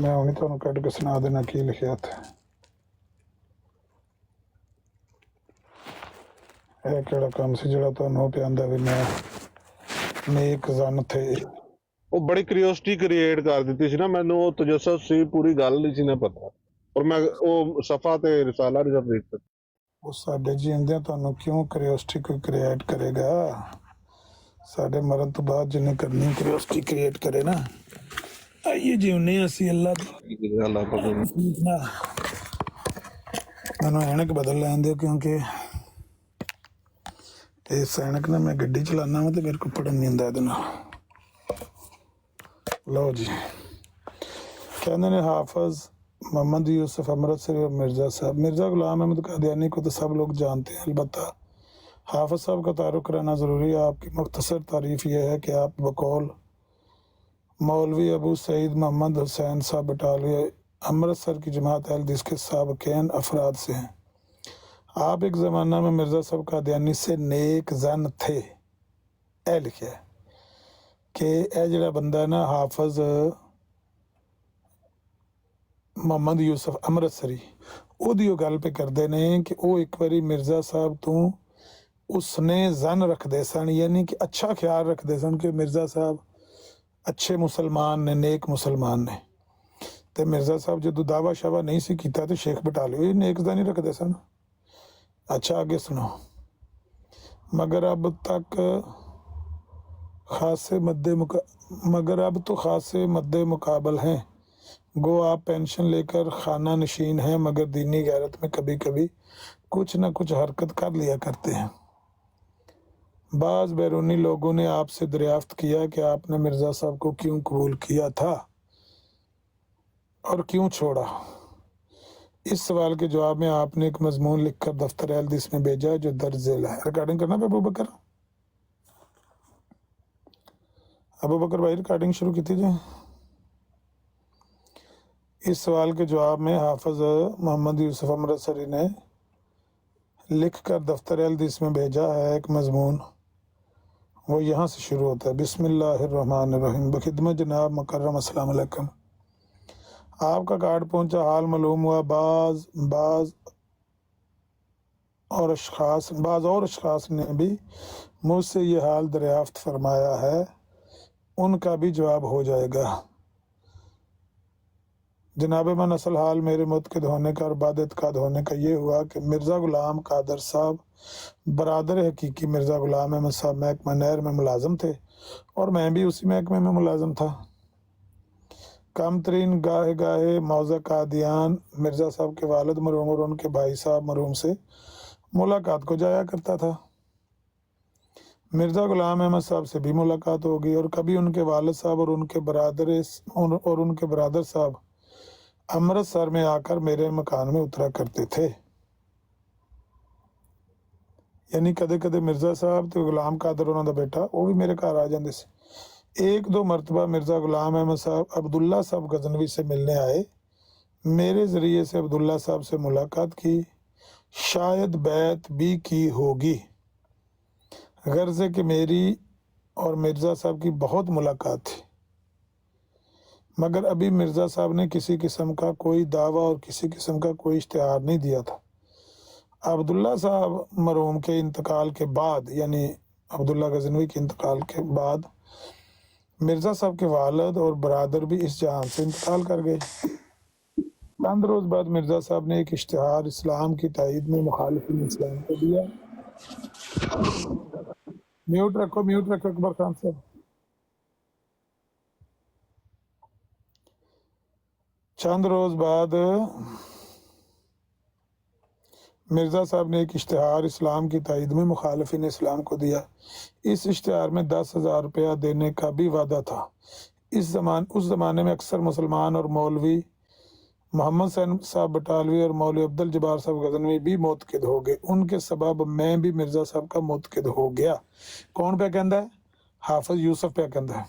ਮੈਂ ਹੁਣੀ ਤੁਹਾਨੂੰ ਕੱਢ ਕੇ ਸੁਣਾ ਦੇਣਾ ਕੀ ਲਿਖਿਆ ਤੇ। ਇਹ ਕਿਹੜਾ ਕੰਮ ਸੀ ਜਿਹੜਾ ਤੁਹਾਨੂੰ ਪਿਆਂਦਾ ਵੀ ਮੈਂ ਨੇਕ ਜ਼ਨ ਥੇ। ਉਹ ਬੜੀ ਕਿਉਰਿਓਸਿਟੀ ਕ੍ਰੀਏਟ ਕਰ ਦਿੱਤੀ ਸੀ ਨਾ ਮੈਨੂੰ, ਉਹ ਤਜੱਸਸ ਸੀ, ਪੂਰੀ ਗੱਲ ਨਹੀਂ ਸੀ ਨਾ ਪਤਾ। ਔਰ ਮੈਂ ਉਹ ਸਫਾ ਤੇ ਰਿਸਾਲਾ ਨਹੀਂ ਦੇਖ ਸਕਦਾ। ਉਹ ਸਾਡੇ ਜੀਂਦਿਆਂ ਤੁਹਾਨੂੰ ਕਿਉਂ ਕਿਉਰਿਓਸਿਟੀ ਕੋਈ ਕ੍ਰੀਏਟ ਕਰੇਗਾ? ਸਾਡੇ ਮਰਨ ਤੋਂ ਬਾਅਦ ਜਿਹਨੇ ਕਰਨੀ ਕਿਉਰਿਓਸਿਟੀ ਕ੍ਰੀਏਟ ਕਰੇ ਨਾ, ਆਈਏ ਜਿਉਨੇ ਅਸੀਂ ਅੱਲਾ ਮੈਨੂੰ ਐਨਕ ਬਦਲ ਲੈਣ ਦਿਓ ਕਿਉਂਕਿ ਇਸ ਐਨਕ ਨਾਲ ਮੈਂ ਗੱਡੀ ਚਲਾਉਣਾ ਵਾ ਤੇ ਮੇਰੇ ਕੋਲ ਪੜਨ ਨਹੀਂ ਹੁੰਦਾ ਇਹਦੇ ਨਾਲ। ਲਓ ਜੀ, ਕਹਿੰਦੇ ਨੇ हाफिज मोहम्मद यूसुफ अमृतसरी और मिर्ज़ा साहब। मिर्ज़ा गुलाम अहमद कादियानी को तो सब लोग जानते हैं, अलबत्ता हाफिज साहब का तारुफ कराना ज़रूरी है। आपकी मुख्तसर तारीफ़ यह है कि आप बकौल मौलवी अबू सईद मोहम्मद हुसैन साहब बटालिया अमृतसर की जमात अहल हदीस के साबकीन अफराद से हैं। आप एक ज़माना में मिर्ज़ा साहब कादियानी से नेक जन थे। ए लिखे कि यह जड़ा बंदा ना हाफिज मोहम्मद यूसुफ अमृतसरी ਉਹਦੀ ਉਹ ਗੱਲ पे करते ने कि वो एक बारी मिर्ज़ा साहब तो उसने जन रखते सन, यानी कि अच्छा ख्याल रखते सन कि मिर्ज़ा साहब अच्छे मुसलमान ने, नेक मुसलमान ने। तो मिर्ज़ा साहब जो दावा शावा नहीं सी कीता तो शेख बटालियो नेक जन ही रखते सन। अच्छा आगे सुनो। मगर अब तो खासे मद्दे मुकाबल हैं। गो आप पेंशन लेकर खाना नशीन हैं, मगर दीनी गैरत में कभी कभी कुछ न कुछ हरकत कर लिया करते हैं। बाज़ बैरूनी लोगों ने आपसे दरियाफ्त किया कि आपने मिर्ज़ा साहब को क्यों कबूल किया था और क्यों छोड़ा। इस सवाल के जवाब में आपने एक मजमून लिखकर दफ्तर अहल हदीस में भेजा जो दर्ज झेल है। रिकॉर्डिंग करना पे अबू बकर अबू बकर भाई रिकॉर्डिंग शुरू की थी जी। इस सवाल के जवाब में हाफिज मोहम्मद यूसुफ अमृतसरी ने लिख कर दफ्तर हदीस में भेजा है एक मजमून, वो यहाँ से शुरू होता है। बिस्मिल्लाहिर्रहमानिर्रहीम। बखिदमत जनाब मुकर्रम अस्सलाम वालेकुम। आपका कार्ड पहुंचा, हाल मालूम हुआ बाज और अशखास ने भी मुझसे ये हाल दरियाफ्त फरमाया है, उनका भी जवाब हो जाएगा। जनाब मन असल हाल मेरे मुतक़िद होने का और बाद इत्क़ाद होने का ये हुआ कि मिर्ज़ा ग़ुलाम कादर साहब बरादर हकीकी मिर्ज़ा ग़ुलाम अहमद साहब महकमा नहर में मुलाज़म थे और मैं भी उसी महकमे में मुलाज़म था। कम तरीन गाहे गाहे मौज़ा कादियान मिर्ज़ा साहब के वालिद मरहूम और उनके भाई साहब मरहूम से मुलाकात को जाया करता था। मिर्ज़ा ग़ुलाम अहमद साहब से भी मुलाकात होगी और कभी उनके वालिद साहब और उनके बरादर साहब अमृतसर में आकर मेरे मकान में उतरा करते थे। यानी कदे कदे मिर्ज़ा साहब तो गुलाम कादर उन्होंने बेटा वो भी मेरे घर आ जाते से। एक दो मरतबा मिर्ज़ा ग़ुलाम अहमद साहब अब्दुल्ला साहब गजनवी से मिलने आए, मेरे ज़रिए से अब्दुल्ला साहब से मुलाकात की, शायद बैत भी की होगी। गर्ज़े कि मेरी और मिर्ज़ा साहब की बहुत मुलाकात थी, मगर अभी मिर्ज़ा साहब ने किसी किस्म का कोई दावा और किसी किस्म का कोई इश्तिहार नहीं दिया था। अब्दुल्ला साहब मरहूम के इंतकाल के बाद, यानी अब्दुल्ला गजनवी के इंतकाल के बाद, मिर्ज़ा साहब के वालिद और बरादर भी इस जहान से इंतकाल कर गए। चंद रोज़ बाद मिर्ज़ा साहब ने एक इश्तिहार इस्लाम की तायीद में मुखालिफिन इस्लाम को दिया। म्यूट रखो अकबर खान साहब। चंद रोज़ बाद मिर्ज़ा साहब ने एक इश्तिहार इस्लाम की तायीद में मुखालिफिन इस्लाम को दिया। इस इश्तिहार में 10,000 रुपया देने का भी वादा था। उस ज़माने में अक्सर मुसलमान और मौलवी मोहम्मद सैन साहब बटालवी और मौलवी अब्दुल जब्बार साहब गजनवी भी मुतक़िद हो गए। उनके सबब मैं भी मिर्ज़ा साहब का मुतक़िद हो गया। कौन पे कहता है? हाफिज यूसुफ पे कहता है।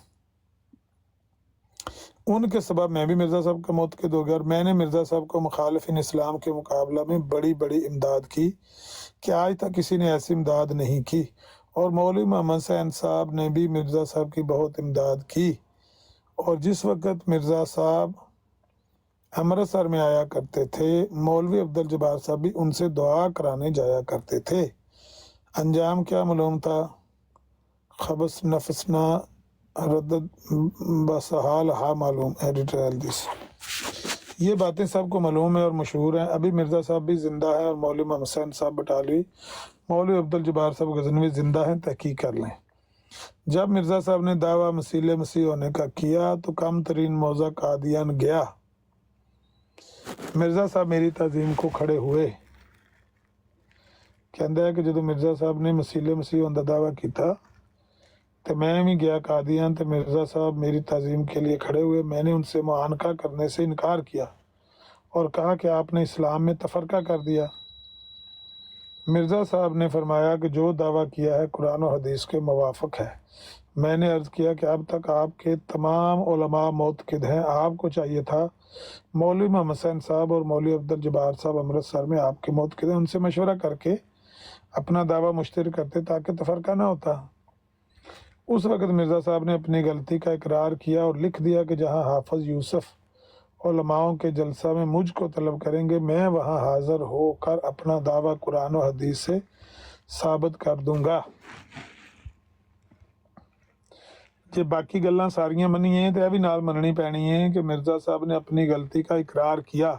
उनके सबब मैं भी मिर्ज़ा साहब का मुतक़िद हो गया और मैंने मिर्ज़ा साहब को मुखालिफिन इस्लाम के मुकाबला में बड़ी बड़ी इमदाद की कि आज तक किसी ने ऐसी इमदाद नहीं की। और मौलवी मोहम्मद सैन साहब ने भी मिर्ज़ा साहब की बहुत इमदाद की। और जिस वक़्त मिर्ज़ा साहब अमृतसर में आया करते थे, मौलवी अब्दुल जब्बार साहब भी उनसे दुआ कराने जाया करते थे। अंजाम क्या मालूम था? खबस नफसना रद्द बसहाल हा मालूम। एडिटर हदीस। ये बातें सबको मालूम है और मशहूर हैं। अभी मिर्ज़ा साहब भी ज़िंदा है और मौलवी मोहम्मद सैन साहब बटालवी, मौलवी अब्दुल जब्बार साहब गजनवी ज़िंदा हैं, तहकीक कर लें। जब मिर्ज़ा साहब ने दावा मसीह होने का किया तो कम तरीन मौज़ा कादियान गया। मिर्ज़ा साहब मेरी तज़ीम को खड़े हुए। कहता है कि जो मिर्ज़ा साहब ने मसीह होने का दावा किया तो मैं भी गया कादियान, तो मिर्ज़ा साहब मेरी तज़ीम के लिए खड़े हुए। मैंने उनसे मुआनका करने से इनकार किया और कहा कि आपने इस्लाम में तफरका कर दिया। मिर्ज़ा साहब ने फरमाया कि जो दावा किया है कुरान और हदीस के मुवाफ़िक है। मैंने अर्ज़ किया कि अब तक आपके तमाम उलमा मुतक़िद हैं, आपको चाहिए था मौलवी मोहम्मद सैन साहब और मौलवी अब्दुल जब्बार साहब अमृतसर में आपके मुतक़िद हैं, उनसे मशवरा करके अपना दावा मुश्तर करते ताकि तफरका ना होता। उस वक़्त मिर्ज़ा साहब ने अपनी गलती का इकरार किया और लिख दिया कि जहाँ हाफिज यूसुफ उलमाओं के जलसा में मुझको तलब करेंगे, मैं वहाँ हाज़िर होकर अपना दावा कुरान और हदीस से साबित कर दूँगा। जे बाकी गल्लां सारियां मनिए तो यह भी नाल मननी पैनी है कि मिर्ज़ा साहब ने अपनी गलती का इकरार किया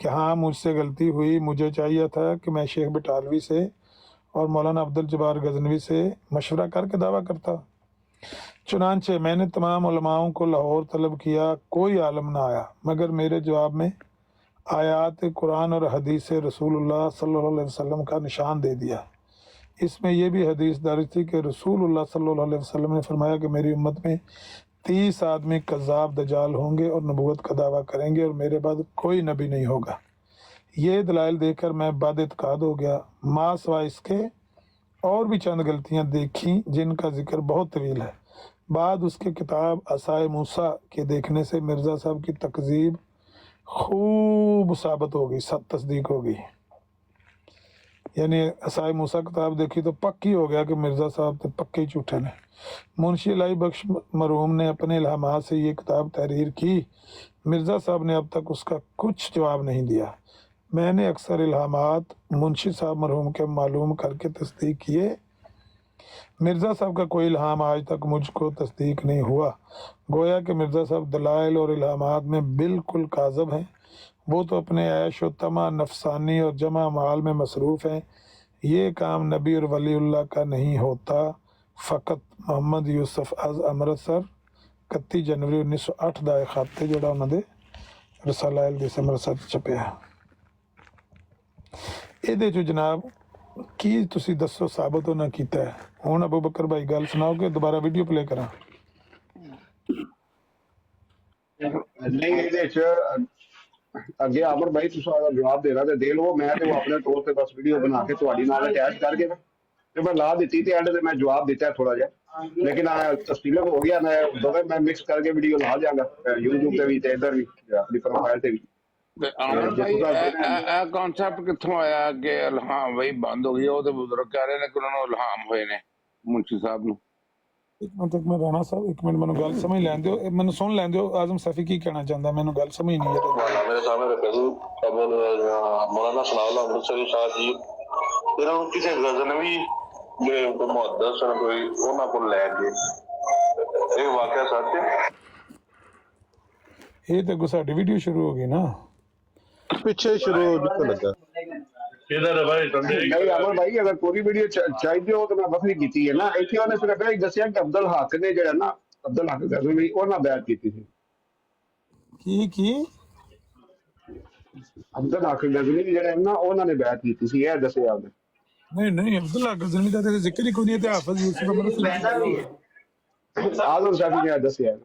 कि हाँ मुझसे गलती हुई, मुझे चाहिए था कि मैं शेख बटालवी से और मौलाना अब्दुल जब्बार गजनवी से मशवरा करके दावा करता। चुनांचे मैंने तमाम उलमाओं को लाहौर तलब किया, कोई आलम ना आया, मगर मेरे जवाब में आयात कुरान और हदीस रसूलुल्लाह सल्लल्लाहु अलैहि वसल्लम का निशान दे दिया। इसमें यह भी हदीस दर्ज थी कि रसूलुल्लाह सल्लल्लाहु अलैहि वसल्लम ने फरमाया कि मेरी उम्मत में 30 आदमी कज़्ज़ाब दजाल होंगे और नबूवत का दावा करेंगे और मेरे बाद कोई नबी नहीं होगा। ये दलाइल देखकर मैं बाद-ए-इत्क़ाद हो गया। माँ सिवा इसके और भी चंद गलतियाँ देखी जिनका जिक्र बहुत तवील है, बाद उसके किताब असाए मूसा के देखने से मिर्ज़ा साहब की तकजीब खूब साबित हो गई, सब तस्दीक हो गई। यानी असाए मूसा किताब देखी तो पक्की हो गया कि मिर्ज़ा साहब तो पक्के ही झूठे ने। मुंशी लाई बख्श मरहूम ने अपने इल्हामात से ये किताब तहरीर की। मिर्ज़ा साहब ने अब तक उसका कुछ जवाब नहीं दिया। मैंने अक्सर इल्हामात मुंशी साहब मरहूम के मालूम करके तस्दीक किए। मिर्ज़ा साहब का कोई इल्हाम आज तक मुझको तस्दीक नहीं हुआ। गोया कि मिर्ज़ा साहब दलाइल और इल्हामात में बिल्कुल काज़ब हैं। वो तो अपने ऐश व तमा, नफसानी और जमा माल में मसरूफ़ हैं। ये काम नबी और वलीउल्लाह का नहीं होता। फ़कत मोहम्मद यूसुफ अज़ अमृतसर 31 जनवरी 1908 ਦਾ ਇਹ ਖਾਤੇ ਜਿਹੜਾ ਉਹਨਾਂ ਦੇ ਰਸਾਲਾ ਅਲ ਦੇ ਅੰਮ੍ਰਿਤਸਰ ਛਪਿਆ। ਇਹਦੇ 'ਚ ਜਨਾਬ ਕੀ ਤੁਸੀਂ ਦੱਸੋ ਸਾਬਤ ਉਹਨਾਂ ਕੀਤਾ ਹੈ? ਹੁਣ ਅਬੂ ਬਕਰ ਭਾਈ ਗੱਲ ਸੁਣਾਓ ਕਿ ਦੁਬਾਰਾ ਵੀਡੀਓ ਪਲੇ ਕਰਾਂ? ਨਹੀਂ ਇਹਦੇ ਚ ਅੱਗੇ ਅਮਰ ਭਾਈ ਤੁਸੀਂ ਉਹਦਾ ਜਵਾਬ ਦੇਣਾ ਤੇ ਦੇ ਲਵੋ। ਮੈਂ ਤੇ ਉਹ ਆਪਣੇ ਤੌਰ ਤੇ ਬਸ ਵੀਡੀਓ ਬਣਾ ਕੇ ਤੁਹਾਡੀ ਨਾਲ ਅਟੈਚ ਕਰਕੇ ਤੇ ਮੈਂ ਲਾ ਦਿੱਤੀ ਤੇ ਐਂਡ ਤੇ ਮੈਂ ਜਵਾਬ ਦਿੱਤਾ ਥੋੜਾ ਜਿਹਾ, लेकिन तस्वीर हो गया। मैं दोनों मैं मिक्स करके वीडियो ला जाऊंगा यूट्यूब पे भी ते इधर भी अपनी प्रोफाइल पे भी। ਆਮਰ ਭਾਈ ਇਹ ਕਨਸੈਪਟ ਕਿੱਥੋਂ ਆਇਆ ਕਿ ਇਲਹਾਮ ਬਈ ਬੰਦ ਹੋ ਗਈ? ਉਹ ਤੇ ਬਜ਼ੁਰਗ ਕਹਿ ਰਹੇ ਨੇ ਕਿ ਉਹਨਾਂ ਨੂੰ ਇਲਹਾਮ ਹੋਏ ਨੇ ਮੁੰਸ਼ੀ ਸਾਹਿਬ ਨੂੰ। ਇੱਕ ਮਿੰਟ ਤੱਕ ਮੈਂ ਰਾਣਾ ਸਾਹਿਬ ਇੱਕ ਮਿੰਟ ਮੈਨੂੰ ਗੱਲ ਸਮਝ ਲੈਣ ਦਿਓ, ਮੈਨੂੰ ਸੁਣ ਲੈਣ ਦਿਓ। ਆਜ਼ਮ ਸਫੀ ਕੀ ਕਹਿਣਾ ਚਾਹੁੰਦਾ ਮੈਨੂੰ ਗੱਲ ਸਮਝ ਨਹੀਂ ਆ। ਮੇਰੇ ਸਾਹਮਣੇ ਰੱਖਿਆ ਸੀ ਮੌਲਾਨਾ ਸਨਾਉਲਾ ਅੰਮ੍ਰਿਤਸਰੀ ਸਾਹਿਬ ਜੀ, ਇਹਨਾਂ ਨੂੰ ਕਿਸੇ ਗਜ਼ਨਵੀ ਜਿਹੜੇ ਮੁਹੱਦਿਸ ਹਨ ਕੋਈ ਉਹਨਾਂ ਕੋਲ ਲੈ ਗਏ। ਇਹ ਵਾਕਿਆ ਸੱਚ ਹੈ। ਇਹ ਤਾਂ ਸਾਡੀ ਵੀਡੀਓ ਸ਼ੁਰੂ ਹੋ ਗਈ ਨਾ, ਪਿੱਛੇ ਸ਼ੁਰੂ ਜਿੱਥੇ ਲੱਗਾ नहीं अमर भाई अगर पूरी वीडियो चाहिए हो तो मैं बखरी की है ना। इतने उन्हें सिर्फ यही दसिया कि अब्दुल हक ने जो है ना अब्दुल हक गजनवी उन्होंने बैत की थी। की अब्दुल हक गजनवी जो है ना उन्होंने बैत की थी, यह दसिया नहीं नहीं अब्दुल हक गजनवी का तो जिक्र ही कोई नहीं है। हाफिज यूसुफ आजम शाफी ने दसिया।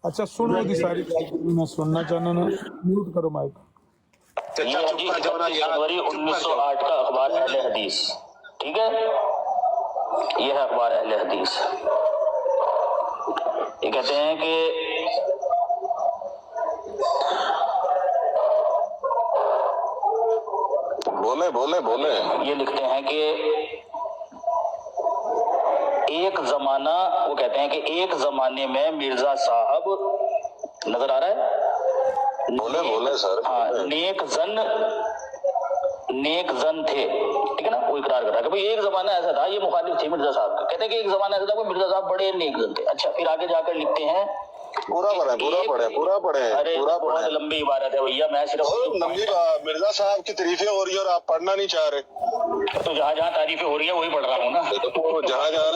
अच्छा सुनो दी सारी गल मैं सुनना चाहना ना, म्यूट करो माइक। जनवरी 1908 का अखबार अहले हदीस, ठीक है, ये है अखबार अहले हदीस। ये कहते हैं कि बोले बोले बोले ये लिखते हैं कि एक जमाना, वो कहते हैं कि एक जमाने में मिर्जा साहब, नजर आ रहा है? बोले बोले सर। हाँ, नेक जन थे, ठीक है ना। वो इकरार कर रहा है कि भाई एक जमाना ऐसा था, ये मुखालिफ थे मिर्जा साहब का। कहते हैं कि एक जमाना ऐसा था कि मिर्जा साहब बड़े नेक जन थे। अच्छा, फिर आगे जाकर लिखते हैं पूरा पढ़े अरे बहुत लंबी इबारत है भैया, मैं सिर्फ लंबी मिर्जा साहब की तारीफें हो रही है और आप पढ़ना नहीं चाह रहे। तो जहाँ जहाँ तारीफें हो रही है वही पढ़ रहा हूँ ना। जहाँ जहाँ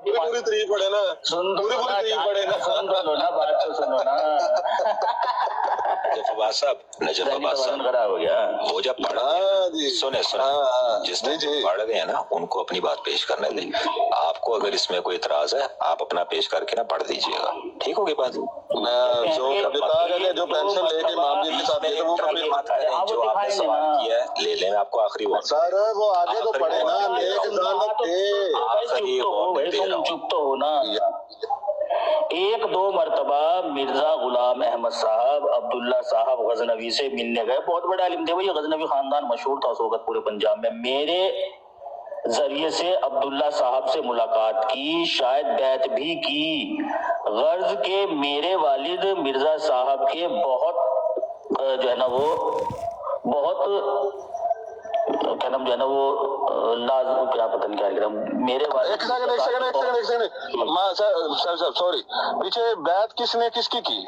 पूरी तारीफ पढ़े ना, पूरी तारीफ पढ़े ना, सुनो ना, बात तो सुनो ना। नजर खराब हो गया वो जब पढ़ा सुने जिसने पढ़ रहे हैं ना उनको अपनी बात पेश करने दें। आपको अगर इसमें कोई इतराज है आप अपना पेश करके ना पढ़ दीजिएगा, ठीक होगी बात। जो पेंशन लेके इमाम जी के साथ जो आपने सवाल किया है ले लें, आपको आखिरी वक्त सर वो आगे तो पढ़े ना, चुप तो हो ना। एक दो मरतबा मिर्जा गुलाम अहमद साहब अब्दुल्ला साहब गजनवी से मिलने गए। बहुत बड़े आलिम थे भाई, गजनवी खानदान मशहूर था उस वक्त पूरे पंजाब में। मेरे जरिए से अब्दुल्ला साहब से मुलाकात की, शायद बैत भी की। गर्ज के मेरे वालिद मिर्जा साहब के बहुत जो है ना वो बहुत क्या नाम जो है ना वो लाजम, क्या पता नहीं क्या लिख रहा मेरे वाले। एक सेकंड सॉरी, पीछे बैत किसने किसकी की?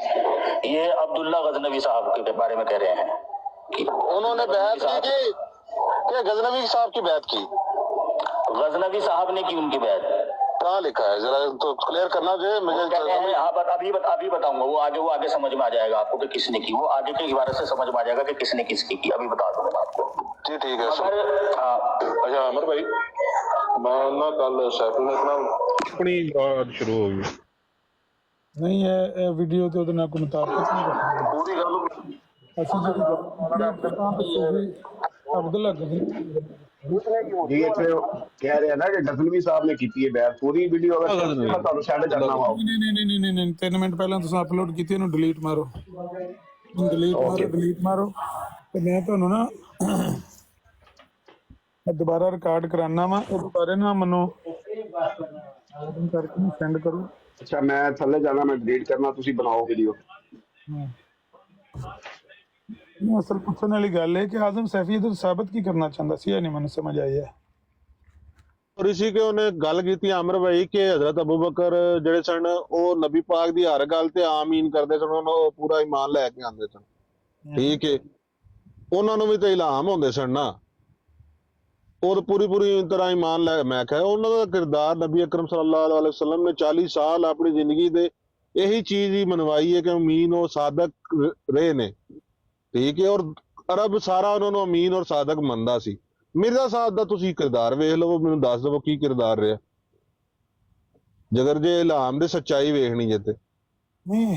ये अब्दुल्ला गजनवी साहब के बारे में कह रहे हैं। उन्होंने बैत की क्या गजनवी साहब की बैत की? गजनवी साहब ने की उनकी बैत। कहाँ लिखा है जरा तो क्लियर करना चाहिए मुझे। अभी बताऊंगा, वो आगे समझ में आ जाएगा आपको कि किसने की। वो आगे की इबारत से समझ में आ जाएगा कि किसने किसकी की। अभी बता दूंगा आपको। जी ठीक है। अच्छा अमर भाई, मैं ना कल सैफुल ने इतना अपनी बात शुरू हो गई नहीं है वीडियो तो ना कोई मुताबिक नहीं पूरी गल ਅਸੀਂ ਜਿਹੜੀ ਅਬਦੁੱਲਾ ਜੀ ਇੱਥੇ ਕਹਿ ਰਿਹਾ ਨਾ ਕਿ ਡਜ਼ਨਵੀ ਸਾਹਿਬ ਨੇ ਕੀਤੀ ਹੈ ਬੈਠ ਪੂਰੀ ਵੀਡੀਓ ਮੈਂ ਤੁਹਾਨੂੰ ਸੈਂਡ ਕਰਨਾ ਵਾ ਨਹੀਂ 3 ਮਿੰਟ ਪਹਿਲਾਂ ਤੁਸੀਂ ਅਪਲੋਡ ਕੀਤੀ, ਇਹਨੂੰ ਡਿਲੀਟ ਮਾਰੋ, ਡਿਲੀਟ ਮਾਰੋ ਤੇ ਮੈਂ ਤੁਹਾਨੂੰ ਨਾ ਦੁਬਾਰਾ ਰਿਕਾਰਡ ਕਰਾਨਾ ਵਾ, ਉਹ ਦੁਬਾਰਾ ਨਾ ਮੈਨੂੰ ਕਰਕੇ ਸੈਂਡ ਕਰੋ। ਅੱਛਾ ਮੈਂ ਥੱਲੇ ਜਾਣਾ, ਮੈਂ ਡਿਲੀਟ ਕਰਨਾ, ਤੁਸੀਂ ਬਣਾਓ ਵੀਡੀਓ। ਅਸਲ ਪੁੱਛਣ ਵਾਲੀ ਗੱਲ ਹੈ ਕਿ ਆਜ਼ਮ ਸੈਫੀ ਇਹ ਸਾਬਤ ਕੀ ਕਰਨਾ ਚਾਹੁੰਦਾ ਸੀ, ਇਹ ਨਹੀਂ ਮੈਨੂੰ ਸਮਝ ਆਈ ਹੈ। ਔਰ ਇਸੀ ਕਿ ਉਹਨੇ ਗੱਲ ਕੀਤੀ ਆਮਰ ਭਾਈ ਕਿ ਹਜ਼ਰਤ ਅਬੂ ਬਕਰ ਜਿਹੜੇ ਸਨ ਉਹ ਨਬੀ ਪਾਕ ਦੀ ਹਰ ਗੱਲ ਤੇ ਆਮੀਨ ਕਰਦੇ ਸਨ, ਉਹ ਪੂਰਾ ਈਮਾਨ ਲੈ ਕੇ ਆਉਂਦੇ ਸਨ। ਠੀਕ ਹੈ, ਉਹਨਾਂ ਨੂੰ ਵੀ ਤਾਂ ਇਲਹਾਮ ਹੁੰਦੇ ਸਨ ਨਾ, ਉਹ ਪੂਰੀ ਤਰ੍ਹਾਂ ਈਮਾਨ ਲੈ। ਮੈਂ ਕਿਹਾ ਉਹਨਾਂ ਦਾ ਕਿਰਦਾਰ ਨਬੀ ਅਕਰਮ ਸੱਲੱਲਾਹੁ ਅਲੈਹਿ ਵਸੱਲਮ ਨੇ 40 ਸਾਲ ਆਪਣੀ ਜ਼ਿੰਦਗੀ ਦੇ ਇਹੀ ਚੀਜ਼ ਹੀ ਮਨਵਾਈ ਹੈ ਕਿ ਅਮੀਨ ਔਰ ਸਾਦਕ ਰਹੇ ਨੇ। ਠੀਕ ਹੈ, ਔਰ ਅਰਬ ਸਾਰਾ ਉਹਨਾਂ ਨੂੰ ਅਮੀਨ ਔਰ ਸਾਦਕ ਮੰਨਦਾ ਸੀ। ਮਿਰਜ਼ਾ ਸਾਹਿਬ ਦਾ ਤੁਸੀਂ ਕਿਰਦਾਰ ਵੇਖ ਲਵੋ, ਮੈਨੂੰ ਦੱਸ ਦਵੋ ਕੀ ਕਿਰਦਾਰ ਰਿਹਾ, ਜੇਕਰ ਜੇ ਇਲਹਾਮ ਦੇ ਸੱਚਾਈ ਵੇਖਣੀ ਜੇ ਤੇ। ਨਹੀਂ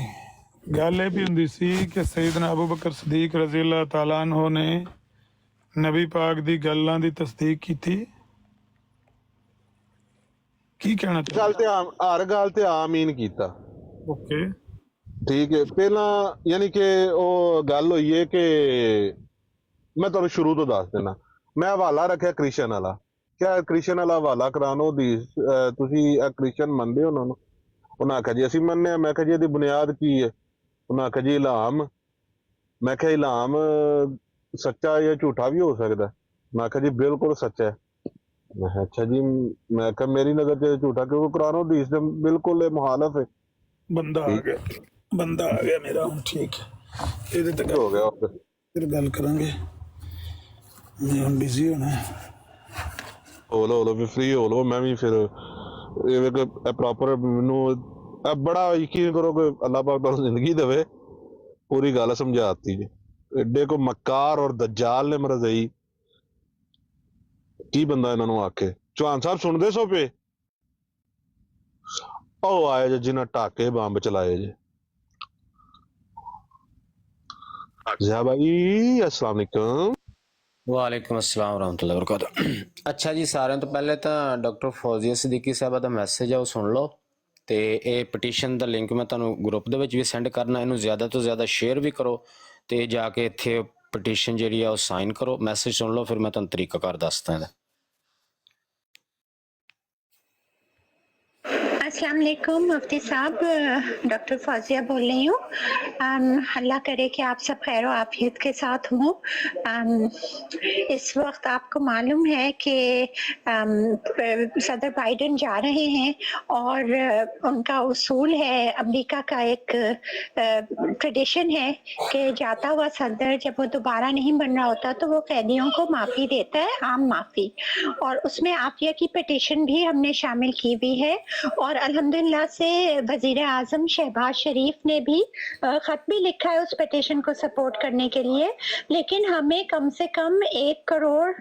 ਗੱਲ ਇਹ ਵੀ ਹੁੰਦੀ ਸੀ ਕਿ ਸੈਯਦਨਾ ਅਬੂ ਬਕਰ ਸਦੀਕ ਰਜ਼ੀ ਅੱਲਾਹ ਤਾਲਾ ਅਨਹੂ ਨੇ ਨਬੀ ਪਾਕ ਦੀ ਗੱਲਾਂ ਦੀ ਤਸਦੀਕ ਕੀਤੀ। ਕੀ ਕਹਿਣਾ ਚਾਹੁੰਦੇ? ਹਰ ਗੱਲ ਤੇ ਆਮੀਨ ਕੀਤਾ। ਓਕੇ ਠੀਕ ਹੈ, ਪਹਿਲਾਂ ਯਾਨੀ ਕਿ ਉਹ ਗੱਲ ਹੋਈ ਹੈ ਕਿ ਮੈਂ ਤੁਹਾਨੂੰ ਸ਼ੁਰੂ ਤੋਂ ਦੱਸ ਦੇਣਾ। ਮੈਂ ਹਵਾਲਾ ਰੱਖਿਆ ਕ੍ਰਿਸ਼ਨ ਵਾਲਾ, ਕਿਆ ਕ੍ਰਿਸ਼ਨ ਵਾਲਾ ਹਵਾਲਾ ਕਰਾਉਣ ਦੀ ਤੁਸੀਂ ਕ੍ਰਿਸ਼ਨ ਮੰਨਦੇ ਹੋ ਉਹਨਾਂ ਨੂੰ? ਉਹਨਾਂ ਆਖਿਆ ਜੀ ਅਸੀਂ ਮੰਨਦੇ ਹਾਂ। ਮੈਂ ਕਿਹਾ ਜੀ ਇਹਦੀ ਬੁਨਿਆਦ ਕੀ ਹੈ? ਉਹਨਾਂ ਆਖਿਆ ਜੀ ਇਲਹਾਮ। ਮੈਂ ਕਿਹਾ ਇਲਹਾਮ ਸੱਚਾ ਜਾਂ ਝੂਠਾ ਵੀ ਹੋ ਸਕਦਾ? ਮੈਂ ਕਿਹਾ ਜੀ ਬਿਲਕੁਲ ਸੱਚਾ ਹੈ। ਮੈਂ ਕਿਹਾ ਅੱਛਾ ਜੀ। ਮੈਂ ਕਿਹਾ ਮੇਰੀ ਨਜ਼ਰ ਚ ਝੂਠਾ ਕਿਉਂਕਿ ਕੁਰਾਨ ਔਰ ਹਦੀਸ ਦੇ ਬਿਲਕੁਲ ਇਹ ਮੁਹਾਲਫ ਹੈ। ਬੰਦਾ ਆ ਗਿਆ ਮੇਰਾ, ਠੀਕ ਹੈ, ਇਹਦੇ ਤੇ ਹੋ ਗਿਆ, ਫਿਰ ਗੱਲ ਕਰਾਂਗੇ। ਮੈਂ ਹੁਣ ਬਿਜ਼ੀ ਹੋਣਾ। ਹੋ ਲੋ ਵੀ ਫ੍ਰੀ ਹੋ ਲੋ, ਮੈਂ ਵੀ ਫਿਰ ਇਹ ਪ੍ਰੋਪਰ ਮੈਨੂੰ ਬੜਾ ਯਕੀਨ ਕਰੋ ਕਿ ਅੱਲਾਹ ਪਾਕ ਤੁਹਾਨੂੰ ਜ਼ਿੰਦਗੀ ਦੇਵੇ। ਪੂਰੀ ਗੱਲ ਸਮਝਾਤੀ ਜੀ। ਐਡੇ ਕੋ ਮੱਕਾਰ ਔਰ ਦਜਾਲ ਨੇ ਮਰਜ਼ਈ ਕੀ ਬੰਦਾ ਇਹਨਾਂ ਨੂੰ ਆਖੇ। ਚੌਹਾਨ ਸਾਹਿਬ ਸੁਣਦੇ ਸੋ ਪਏ? ਉਹ ਆਏ ਜੇ ਜਿਨ੍ਹਾਂ ਟਾਕੇ ਬੰਬ ਚਲਾਏ ਜੇ। ਜ਼ਿਆ ਭਾਈ अस्सलाम वालेकुम। ਵਾਲੇਕੁਮ ਅਸਲਾਮ ਵਰਹਿਮਤੁਲਾਹਿ ਵਬਰਕਾਤੁਹ। ਅੱਛਾ ਜੀ, ਸਾਰਿਆਂ ਤੋਂ ਪਹਿਲੇ ਤਾਂ ਡਾਕਟਰ ਫੌਜ਼ੀਆ ਸਦੀਕੀ ਸਾਹਿਬਾ ਦਾ ਮੈਸੇਜ ਆ ਉਹ ਸੁਣ ਲਓ, ਤੇ ਇਹ ਪਟੀਸ਼ਨ ਦਾ ਲਿੰਕ ਮੈਂ ਤੁਹਾਨੂੰ ਗਰੁੱਪ ਦੇ ਵਿੱਚ ਵੀ ਸੈਂਡ ਕਰਨਾ। ਇਹਨੂੰ ਜ਼ਿਆਦਾ ਤੋਂ ਜ਼ਿਆਦਾ ਸ਼ੇਅਰ ਵੀ ਕਰੋ ਤੇ ਜਾ ਕੇ ਇੱਥੇ ਪਟੀਸ਼ਨ ਜਿਹੜੀ ਆ ਉਹ ਸਾਈਨ ਕਰੋ। ਮੈਸੇਜ ਸੁਣ ਲਓ, ਫਿਰ ਮੈਂ ਤੁਹਾਨੂੰ ਤਰੀਕਾਕਾਰ ਦੱਸਦਾ ਇਹਦਾ। अस्सलाम वालेकुम मुफ्ती साहब, डॉक्टर फौजिया बोल रही हूँ। अल्लाह करे कि आप सब खैर व आफियत के साथ हों। इस वक्त आपको मालूम है कि सदर बाइडन जा रहे हैं और उनका उसूल है, अमेरिका का एक ट्रेडिशन है कि जाता हुआ सदर जब वो दोबारा नहीं बन रहा होता तो वो कैदियों को माफ़ी देता है, आम माफ़ी, और उसमें आफिया की पिटीशन भी हमने शामिल की हुई है। और अल्हम्दुलिल्लाह से वजीर आजम शहबाज शरीफ ने भी खत भी लिखा है उस पिटीशन को सपोर्ट करने के लिए। लेकिन हमें कम से कम 1 करोड़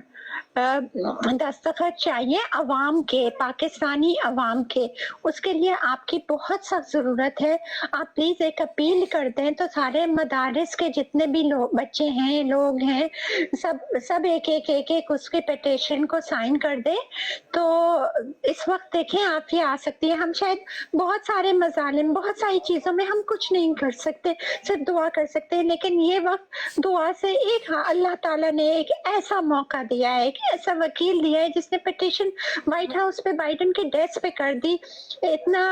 दस्तखत चाहिए अवाम के, पाकिस्तानी अवाम के। उसके लिए आपकी बहुत सख्त ज़रूरत है। आप प्लीज़ एक अपील कर दें तो सारे मदारिस के जितने भी लोग, बच्चे हैं, लोग हैं, सब एक उसके पिटीशन को साइन कर दें। तो इस वक्त देखें आप ही आ सकती है। हम शायद बहुत सारे मजालिम, बहुत सारी चीज़ों में हम कुछ नहीं कर सकते, सिर्फ दुआ कर सकते हैं। लेकिन ये वक्त दुआ से एक अल्लाह ताला ने एक ऐसा मौका दिया है, एक ऐसा वकील दिया है जिसने पिटीशन व्हाइट हाउस पे बाइडन के डेस्क पे कर दी। इतना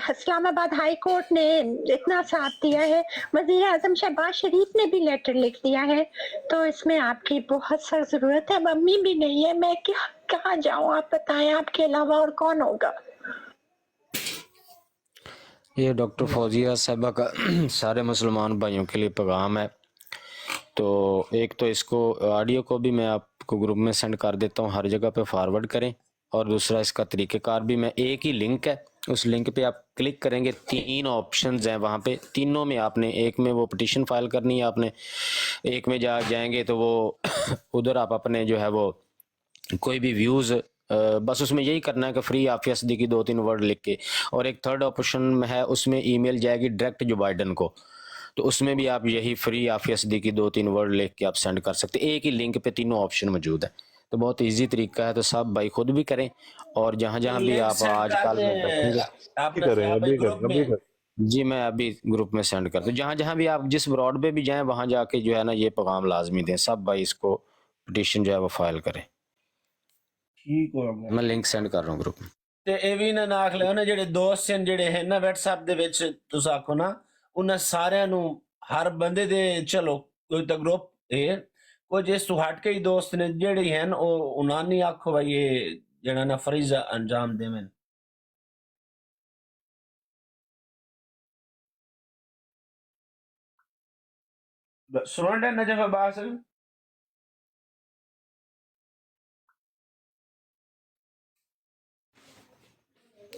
इस्लामाबाद हाई कोर्ट ने इतना साथ दिया है, वजीर आजम शहबाज शरीफ ने भी लेटर लिख दिया है। तो इसमें आपकी बहुत सख्त जरूरत है। मम्मी भी नहीं है, मैं कहाँ जाऊँ? आप बताएं, आपके अलावा और कौन होगा? ये डॉक्टर फौजिया साहबा का सारे मुसलमान भाइयों के लिए पैगाम है। तो एक तो इसको ऑडियो को भी मैं आपको ग्रुप में सेंड कर देता हूँ, हर जगह पे फॉरवर्ड करें। और दूसरा इसका तरीक़ेकार भी मैं, एक ही लिंक है, उस लिंक पे आप क्लिक करेंगे, 3 ऑप्शंस हैं वहाँ पे, तीनों में आपने, एक में वो पिटीशन फाइल करनी है आपने, एक में जाएंगे तो वो उधर आप अपने जो है वो कोई भी व्यूज़ बस उसमें यही करना है कि फ्री आफिया सदीकी 2-3 वर्ड लिख के, और एक थर्ड ऑप्शन में है उसमें ईमेल जाएगी डायरेक्ट जो बाइडन को। तो उसमें भी आप यही फ्री आफिया सिद्दीकी 2-3 वर्ड लिख के आप सेंड कर सकते हैं। एक ही लिंक पे तीनों ऑप्शन मौजूद है, तो बहुत इजी तरीका है। तो सब भाई खुद भी करें, और जहाँ जहाँ भी आप आजकल जी मैं अभी ग्रुप में सेंड कर दूँ। जहाँ जहाँ भी आप जिस ब्रॉड पे भी जाएं वहाँ जाके जो है ना ये पैगाम लाजमी दें, सब भाई इसको पिटीशन जो है वो फाइल करें। ठीक हो गया, मैं लिंक सेंड कर रहा हूँ ग्रुप में। ਤੇ ਇਹ ਵੀ ਨਾ ਆਖ ਲਿਓ ਨਾ ਜਿਹੜੇ ਦੋਸਤ ਹਨ ਜਿਹੜੇ ਹੈ ਨਾ WhatsApp ਦੇ ਵਿੱਚ ਤੁਸੀਂ ਆਖੋ ਨਾ ਉਹਨਾਂ ਸਾਰਿਆਂ ਨੂੰ ਹਰ ਬੰਦੇ ਦੇ ਚਲੋ ਕੋਈ ਤਾਂ ਗਰੁੱਪ ਹੈ ਕੁਝ ਇਸ ਤੋਂ ਹਟ ਕੇ ਹੀ ਦੋਸਤ ਨੇ ਜਿਹੜੇ ਹਨ ਉਹ ਉਹਨਾਂ ਨਹੀਂ ਆਖੋ ਭਾਈ ਇਹ ਜਿਹੜਾ ਨਾ ਫਰੀਜ਼ਾ ਅੰਜਾਮ ਦੇਵਨ। ਸੁਣਦੇ ਨਜਫ ਅਬਾਸ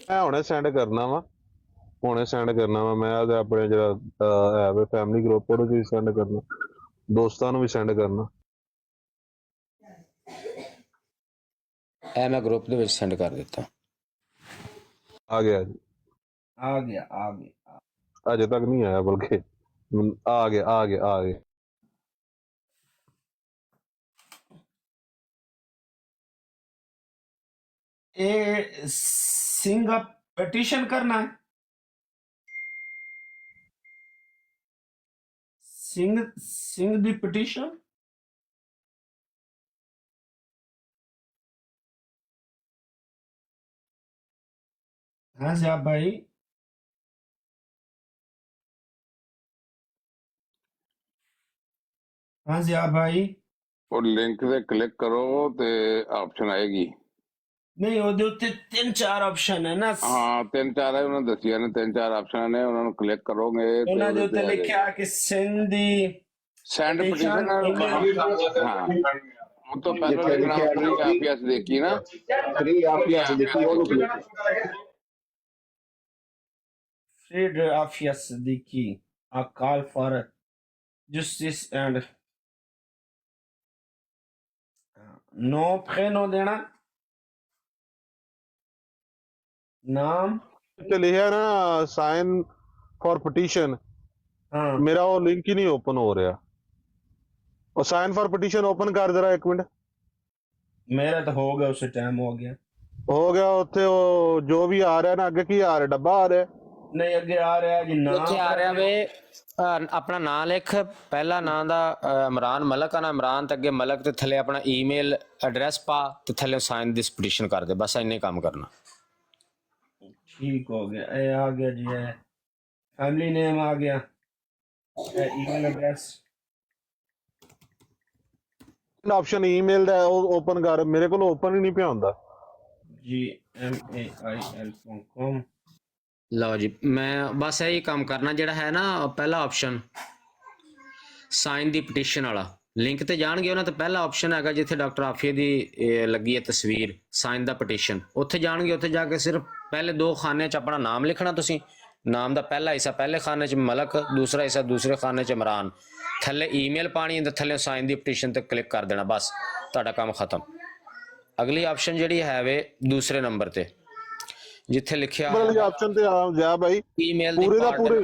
ਮੈਂ ਹੁਣੇ ਸੈਂਡ ਕਰਨਾ ਵਾ, ਮੈਂ ਤੇ ਆਪਣੇ ਜਿਹੜਾ ਹੈ ਵੇ ਫੈਮਿਲੀ ਗਰੁੱਪ ਉਹਦੇ 'ਚ ਵੀ ਸੈਂਡ ਕਰਨਾ, ਦੋਸਤਾਂ ਨੂੰ ਵੀ ਸੈਂਡ ਕਰਨਾ। ਇਹ ਮੈਂ ਗਰੁੱਪ ਦੇ ਵਿੱਚ ਸੈਂਡ ਕਰ ਦਿੱਤਾ। ਆ ਗਿਆ ਜੀ, ਆ ਗਿਆ ਅਜੇ ਤੱਕ ਨਹੀਂ ਆਇਆ ਬਲਕਿ ਆ ਗਿਆ। ਇਹ ਸਿੰਘ ਪਟੀਸ਼ਨ ਕਰਨਾ ਹੈ, ਸਿੰਘ ਦੀ ਪਟੀਸ਼ਨ। हाँ साहब भाई हाँ साहब भाई ਉਹ ਲਿੰਕ ਤੇ ਕਲਿੱਕ ਕਰੋ ਤੇ ਆਪਸ਼ਨ ਆਏਗੀ। ਨਹੀਂ ਉਹਦੇ ਉੱਤੇ 3-4 ਆਪਸ਼ਨ ਹੈ ਨਾ। ਹਾਂ 3-4 ਹੈ, ਉਹਨਾਂ ਦੱਸਿਆ ਨੇ 3-4 ਆਪਸ਼ਨ ਨੇ, ਉਹਨਾਂ ਨੂੰ ਕਲਿੱਕ ਕਰੋਗੇ ਤੇ ਉਹਨਾਂ ਦੇ ਉੱਤੇ ਲਿਖਿਆ ਕਿ ਸਿੰਧ ਦੀ ਸੈਂਡ ਪਟੀਸ਼ਨ। ਹਾਂ ਉਹ ਤੋਂ ਪਹਿਲਾਂ ਲਿਖਣਾ ਫ੍ਰੀ ਆਫੀਆ ਸਿੱਦੀਕੀ ਨਾ, ਫ੍ਰੀ ਆਫੀਆ ਸਿੱਦੀਕੀ ਉਹਨੂੰ click Free Afia Siddiqui, a call for justice and no prénom देना नाम ਤੇ ਲਿਖਿਆ ਨਾ ਸਾਈਨ ਫॉर ਪਟੀਸ਼ਨ, ਮੇਰਾ ਉਹ ਲਿੰਕ ਹੀ ਨਹੀਂ ਓਪਨ ਹੋ ਰਿਹਾ। ਉਹ ਸਾਈਨ ਫॉर ਪਟੀਸ਼ਨ ਓਪਨ ਕਰ ਜਰਾ ਇੱਕ ਮਿੰਟ। मेरा तो हो गया, उसे टाइम हो गया ਉੱਥੇ ਉਹ ਜੋ ਵੀ ਆ ਰਿਹਾ ਨਾ ਅੱਗੇ ਕੀ ਆ ਰਿਹਾ, ਡੱਬਾ ਆ ਰਿਹਾ नहीं अगे आ रहा जी नाम ਇੱਥੇ ਆ ਰਿਹਾ ਵੇ ਆਪਣਾ ਨਾਂ ਲਿਖ, ਪਹਿਲਾ ਨਾਂ ਦਾ ਇਮਰਾਨ ਮਲਕ ਆ ਨਾ, ਇਮਰਾਨ ਤੇ ਅੱਗੇ ਮਲਕ ਤੇ ਥੱਲੇ ਆਪਣਾ ਈਮੇਲ ਐਡਰੈਸ ਪਾ ਤੇ ਥੱਲੇ ਸਾਈਨ ਦਿਸ ਪਟੀਸ਼ਨ ਕਰ ਦੇ, ਬਸ ਇੰਨੇ ਕੰਮ ਕਰਨਾ। ठीक हो गया, ये आ गया जी, है फैमिली नेम आ गया, ईमेल एड्रेस ਆਪਸ਼ਨ ਈਮੇਲ ਦਾ ਉਹ ਓਪਨ ਕਰ, ਮੇਰੇ ਕੋਲ ਓਪਨ ਹੀ ਨਹੀਂ ਪਿਆ ਹੁੰਦਾ जी mail.com। ਲਓ ਜੀ ਮੈਂ ਬਸ ਇਹੀ ਕੰਮ ਕਰਨਾ ਜਿਹੜਾ ਹੈ ਨਾ ਪਹਿਲਾ ਆਪਸ਼ਨ ਸਾਈਨ ਦੀ ਪਟੀਸ਼ਨ ਵਾਲਾ, ਲਿੰਕ ਤੇ ਜਾਣਗੇ ਉਹਨਾਂ ਤੇ ਪਹਿਲਾ ਆਪਸ਼ਨ ਹੈਗਾ ਜਿੱਥੇ ਡਾਕਟਰ ਆਫੀਆ ਦੀ ਲੱਗੀ ਹੈ ਤਸਵੀਰ, ਸਾਈਨ ਦਾ ਪਟੀਸ਼ਨ, ਉੱਥੇ ਜਾਣਗੇ। ਉੱਥੇ ਜਾ ਕੇ ਸਿਰਫ ਪਹਿਲੇ 2 ਖਾਨੇ 'ਚ ਆਪਣਾ ਨਾਮ ਲਿਖਣਾ ਤੁਸੀਂ, ਨਾਮ ਦਾ ਪਹਿਲਾ ਹਿੱਸਾ ਪਹਿਲੇ ਖਾਨੇ 'ਚ ਮਲਕ, ਦੂਸਰਾ ਹਿੱਸਾ ਦੂਸਰੇ ਖਾਨੇ 'ਚ ਇਮਰਾਨ, ਥੱਲੇ ਈਮੇਲ ਪਾਣੀ ਤੇ ਥੱਲੇ ਸਾਈਨ ਦੀ ਪਟੀਸ਼ਨ ਤੇ ਕਲਿੱਕ ਕਰ ਦੇਣਾ, ਬਸ ਤੁਹਾਡਾ ਕੰਮ ਖਤਮ। ਅਗਲੀ ਆਪਸ਼ਨ ਜਿਹੜੀ ਹੈ ਵੇ ਦੂਸਰੇ ਨੰਬਰ ਤੇ ਜਿੱਥੇ ਲਿਖਿਆ ਆਪਸ਼ਨ ਤੇ ਆ ਜਾ ਭਾਈ, ਈਮੇਲ ਪੂਰੇ ਦਾ ਪੂਰੇ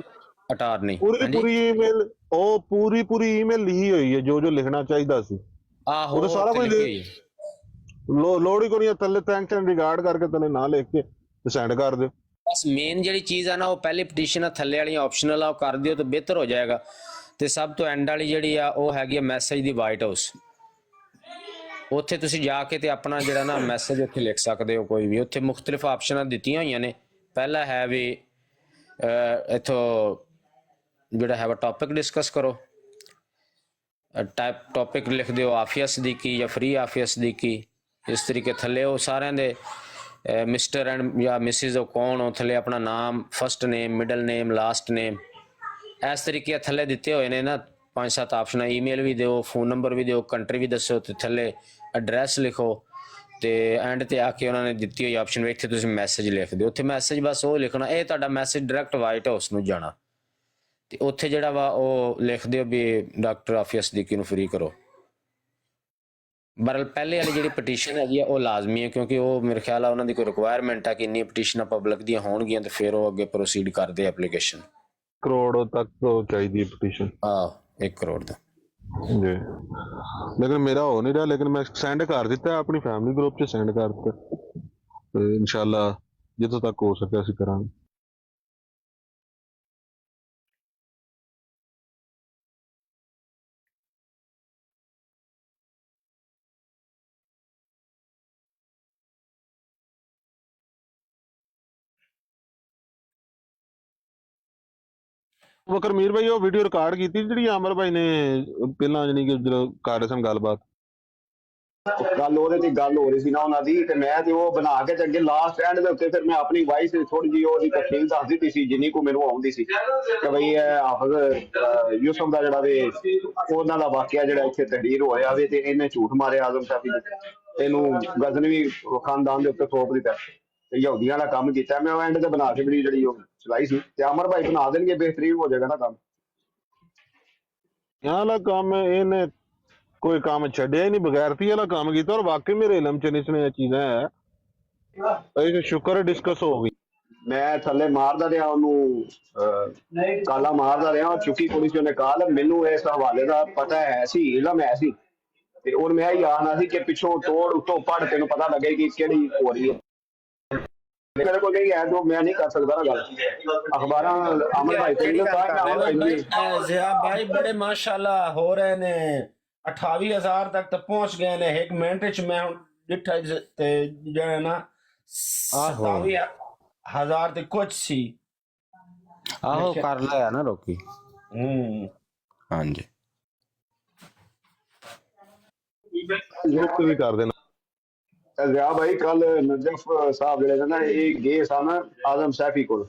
ਅਟਾਰਨੀ, ਪੂਰੀ ਈਮੇਲ, ਉਹ ਪੂਰੀ ਈਮੇਲ ਲਿਖੀ ਹੋਈ ਹੈ ਜੋ ਲਿਖਣਾ ਚਾਹੀਦਾ ਸੀ। ਆਹੋ ਉਹ ਸਾਰਾ ਕੁਝ ਲੋੜ ਹੀ ਕੋਈ ਨਹੀਂ, ਥੱਲੇ ਥੈਂਕਸ ਐਂਡ ਰਿਗਾਰਡ ਕਰਕੇ ਥੱਲੇ ਨਾਂ ਲਿਖ ਕੇ ਸੈਂਡ ਕਰ ਦਿਓ। ਬਸ ਮੇਨ ਜਿਹੜੀ ਚੀਜ਼ ਆ ਨਾ ਉਹ ਪਹਿਲੀ ਪਟੀਸ਼ਨ ਆ, ਥੱਲੇ ਵਾਲੀਆਂ ਆਪਸ਼ਨਲ ਆ ਉਹ ਕਰ ਦਿਓ ਤਾਂ ਬਿਹਤਰ ਹੋ ਜਾਏਗਾ। ਤੇ ਸਭ ਤੋਂ ਐਂਡ ਵਾਲੀ ਜਿਹੜੀ ਆ ਉਹ ਹੈਗੀ ਆ ਮੈਸੇਜ ਦੀ ਵਾਈਟ ਹਾਊਸ, ਉੱਥੇ ਤੁਸੀਂ ਜਾ ਕੇ ਤੇ ਆਪਣਾ ਜਿਹੜਾ ਨਾ ਮੈਸੇਜ ਉੱਥੇ ਲਿਖ ਸਕਦੇ ਹੋ ਕੋਈ ਵੀ। ਉੱਥੇ ਮੁਖਤਲਿਫ ਆਪਸ਼ਨਾਂ ਦਿੱਤੀਆਂ ਹੋਈਆਂ ਨੇ। ਪਹਿਲਾ ਹੈ ਵੀ ਇੱਥੋਂ ਜਿਹੜਾ ਹੈ ਟੌਪਿਕ ਡਿਸਕਸ ਕਰੋ, ਟੌਪਿਕ ਲਿਖ ਦਿਓ ਆਫੀਆ ਸਿੱਦੀਕੀ ਜਾਂ ਫ੍ਰੀ ਆਫੀਆ ਸਿੱਦੀਕੀ, ਇਸ ਤਰੀਕੇ ਥੱਲੇ ਉਹ ਸਾਰਿਆਂ ਦੇ ਮਿਸਟਰ ਐਂਡ ਜਾਂ ਮਿਸਿਸ ਉਹ ਕੌਣ ਹੋ, ਥੱਲੇ ਆਪਣਾ ਨਾਮ, ਫਸਟ ਨੇਮ, ਮਿਡਲ ਨੇਮ, ਲਾਸਟ ਨੇਮ, ਇਸ ਤਰੀਕੇ ਥੱਲੇ ਦਿੱਤੇ ਹੋਏ ਨੇ ਨਾ 5-7 ਆਪਸ਼ਨਾਂ। ਈਮੇਲ ਵੀ ਦਿਓ, ਫੋਨ ਨੰਬਰ ਵੀ ਦਿਓ, ਕੰਟਰੀ ਵੀ ਦੱਸੋ ਤੇ ਥੱਲੇ ਐਡਰੈਸ ਲਿਖੋ ਤੇ ਐਂਡ ਤੇ ਆ ਕੇ ਉਹਨਾਂ ਨੇ ਦਿੱਤੀ ਹੋਈ ਆਪਸ਼ਨ ਵਿੱਚ ਇੱਥੇ ਤੁਸੀਂ ਮੈਸੇਜ ਲਿਖ ਦਿਓ। ਉੱਥੇ ਮੈਸੇਜ ਬਸ ਉਹ ਲਿਖਣਾ, ਇਹ ਤੁਹਾਡਾ ਮੈਸੇਜ ਡਾਇਰੈਕਟ ਵਾਈਟ ਹਾਊਸ ਨੂੰ ਜਾਣਾ ਤੇ ਉੱਥੇ ਜਿਹੜਾ ਵਾ ਉਹ ਲਿਖ ਦਿਓ ਵੀ ਡਾਕਟਰ ਆਫੀਆ ਸਿੱਦੀਕੀ ਨੂੰ ਫ੍ਰੀ ਕਰੋ। ਬਰਲ ਪਹਿਲੇ ਵਾਲੀ ਜਿਹੜੀ ਪਟੀਸ਼ਨ ਹੈਗੀ ਆ ਉਹ ਲਾਜ਼ਮੀ ਹੈ ਕਿਉਂਕਿ ਉਹ ਮੇਰੇ ਖਿਆਲ ਆ ਉਹਨਾਂ ਦੀ ਕੋਈ ਰਿਕੁਆਇਰਮੈਂਟ ਹੈ ਕਿ ਇੰਨੀ ਪਟੀਸ਼ਨਾਂ ਪਬਲਿਕ ਦੀਆਂ ਹੋਣਗੀਆਂ ਤੇ ਫਿਰ ਉਹ ਅੱਗੇ ਪ੍ਰੋਸੀਡ ਕਰਦੇ ਐਪਲੀਕੇਸ਼ਨ। ਕਰੋੜ ਤੱਕ ਤੋਂ ਚਾਹੀਦੀ ਹੈ ਪਟੀਸ਼ਨ। 1 ਕਰੋੜ ਦਾ ਜੀ, ਲੇਕਿਨ ਮੇਰਾ ਹੋ ਨਹੀਂ ਰਿਹਾ, ਲੇਕਿਨ ਮੈਂ ਸੈਂਡ ਕਰ ਦਿੱਤਾ ਆਪਣੀ ਫੈਮਿਲੀ ਗਰੁੱਪ 'ਚ ਸੈਂਡ ਕਰ ਦਿੱਤਾ, ਤੇ ਇਨਸ਼ਾਅੱਲਾ ਜਿੱਥੋਂ ਤੱਕ ਹੋ ਸਕਿਆ ਅਸੀਂ ਕਰਾਂਗੇ। ਵਕਰ ਮੀਰ ਭਾਈ ਉਹ ਵੀਡੀਓ ਰਿਕਾਰਡ ਕੀਤੀ ਜਿਹੜੀ ਅਮਰ ਭਾਈ ਨੇ ਪਹਿਲਾਂ ਜਾਣੀ ਕਿ ਜਦੋਂ ਕਰ ਰਹੇ ਸਨ ਗੱਲਬਾਤ, ਗੱਲ ਉਹਦੇ ਤੇ ਗੱਲ ਹੋ ਰਹੀ ਸੀ ਨਾ ਉਹਨਾਂ ਦੀ, ਤੇ ਮੈਂ ਤੇ ਉਹ ਬਣਾ ਕੇ ਤੇ ਅੱਗੇ ਲਾਸਟ ਐਂਡ ਦੇ ਉੱਤੇ ਫਿਰ ਮੈਂ ਆਪਣੀ ਵਾਇਸ ਥੋੜੀ ਜਿਹੀ ਉਹਦੀ ਤਫਸੀਲ ਦੱਸ ਦਿੱਤੀ ਸੀ ਜਿੰਨੀ ਕੋ ਮੈਨੂੰ ਆਉਂਦੀ ਸੀ, ਕਿ ਬਈ ਇਹ ਹਾਫਿਜ਼ ਯੂਸਫ ਦਾ ਜਿਹੜਾ ਵੇ ਉਹਨਾਂ ਦਾ ਵਾਕਿਆ ਜਿਹੜਾ ਇੱਥੇ ਤਹਿਰੀਰ ਹੋਇਆ ਵੇ, ਤੇ ਇਹਨੇ ਝੂਠ ਮਾਰਿਆ ਆਜ਼ਮ ਸ਼ਾਫੀ ਨੇ, ਇਹਨੂੰ ਗਜ਼ਨਵੀ ਖਾਨਦਾਨ ਦੇ ਉੱਤੇ ਥੋਪ ਦਿੱਤਾ ਤੇ ਯਹੂਦੀਆਂ ਦਾ ਕੰਮ ਕੀਤਾ। ਮੈਂ ਉਹ ਐਂਡ ਤੇ ਬਣਾ ਕੇ ਬੜੀ ਜਿਹੜੀ ਉਹ ਚਲਾਈ ਸੀ, ਤੇ ਅਮਰ ਭਾਈ ਬਣਾ ਦੇਣਗੇ, ਬਿਹਤਰੀਨ ਹੋ ਜਾਏਗਾ ਨਾ ਕੰਮ। ਆਹ ਵਾਲਾ ਕੰਮ ਇਹਨੇ ਕੋਈ ਕੰਮ ਛੱਡਿਆ ਹੀ ਨਹੀਂ, ਬਗੈਰਤੀ ਵਾਲਾ ਕੰਮ ਕੀਤਾ, ਔਰ ਵਾਕਈ ਮੇਰੇ ਇਲਮ ਚ ਨਿਸਣੇ ਇਹ ਚੀਜ਼ਾਂ ਹੈ, ਇਹ ਸ਼ੁਕਰ ਡਿਸਕਸ ਹੋ ਗਈ। ਮੈਂ ਥੱਲੇ ਮਾਰਦਾ ਰਿਹਾ ਉਹਨੂੰ, ਕਾਲਾ ਮਾਰਦਾ ਰਿਹਾ, ਚੁੱਕੀ ਪੁਲਿਸ ਨੇ ਕਾਲ, ਮੈਨੂੰ ਇਸ ਹਵਾਲੇ ਦਾ ਪਤਾ ਹੈ ਸੀ, ਇਲਮ ਹੈ ਸੀ, ਤੇ ਹੁਣ ਮੈਂ ਹੀ ਆਣਾ ਸੀ ਕਿ ਪਿੱਛੋਂ ਤੋੜ ਉੱਤੋਂ ਪੜ ਤੈਨੂੰ ਪਤਾ ਲੱਗੇ ਕਿ ਕਿਹੜੀ ਹੋ ਰਹੀ ਹੈ। ਮੇਰੇ ਕੋਲ ਨਹੀਂ ਹੈ ਜੋ ਮੈਂ ਨਹੀਂ ਕਰ ਸਕਦਾ ਨਾ ਗੱਲ, ਅਖਬਾਰਾਂ ਅਮਰ ਭਾਈ ਤੇ ਜ਼ਿਆ ਭਾई बड़े माशाल्लाह हो रहे ने, 28,000 तक तो पहुंच गए ने 1 मिनट च। मैं डिठा ते जो है ना 27,000 ते कुछ सी ਆਹੋ ਕਰ ਲਿਆ ਨਾ ਲੋਕੀ। ਹਾਂਜੀ ਵੀ ਕਰ ਦੇਣਾ। ਜ਼ਿਆ ਭਾਈ ਕੱਲ ਨਜਫ ਸਾਹਿਬ ਜਿਹੜੇ ਨਾ ਇਹ ਗਏ ਸਨ ਆਜ਼ਮ ਸੈਫੀ ਕੋਲ,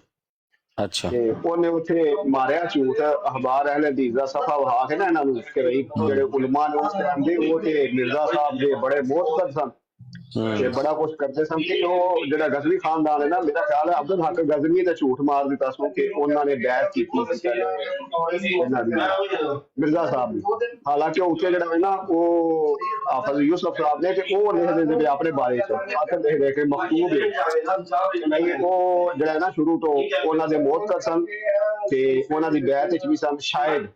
ਅੱਛਾ, ਤੇ ਉਹਨੇ ਉੱਥੇ ਮਾਰਿਆ ਝੂਠ, ਅਖਬਾਰ ਅਹਿਲ ਹਦੀਸ ਦਾ ਸਫਾ ਵਹਾ ਕੇ ਨਾ ਇਹਨਾਂ ਨੂੰ, ਕਿ ਬਈ ਜਿਹੜੇ ਉਲਮਾ ਨੇ ਉਸ ਟਾਈਮ ਦੇ ਉਹ ਤੇ ਮਿਰਜ਼ਾ ਸਾਹਿਬ ਦੇ ਬੜੇ ਮੋਹਤਬਰ ਸਨ ਤੇ ਬੜਾ ਕੁਛ ਕਰਦੇ ਸਨ, ਕਿ ਉਹ ਜਿਹੜਾ ਗਜ਼ਨੀ ਖਾਨਦਾਨ ਹੈ ਨਾ, ਮੇਰਾ ਖਿਆਲ ਹੈ ਅਬਦੁਲ ਹਕ ਗਜ਼ਨੀ ਦਾ ਝੂਠ ਮਾਰ ਦਿੱਤਾ ਸੋ ਕਿ ਉਹਨਾਂ ਨੇ ਬੈਠ ਕੀਤੀ ਮਿਰਜ਼ਾ ਸਾਹਿਬ ਦੀ। ਹਾਲਾਂਕਿ ਉੱਥੇ ਜਿਹੜਾ ਹੈ ਨਾ ਉਹ ਹਾਫਿਜ਼ ਯੂਸਫ ਸਾਹਿਬ ਨੇ, ਤੇ ਉਹ ਲਿਖਦੇ ਨੇ ਆਪਣੇ ਬਾਰੇ ਚ ਆਖਰ ਲਿਖਦੇ ਕਿ ਮਖਤੂਬ ਨਹੀਂ, ਉਹ ਜਿਹੜਾ ਹੈ ਨਾ ਸ਼ੁਰੂ ਤੋਂ ਉਹਨਾਂ ਦੇ ਮੋਹਤਬਰ ਸਨ ਤੇ ਉਹਨਾਂ ਦੀ ਬੈਤ ਵਿੱਚ ਵੀ ਸਨ ਸ਼ਾਇਦ,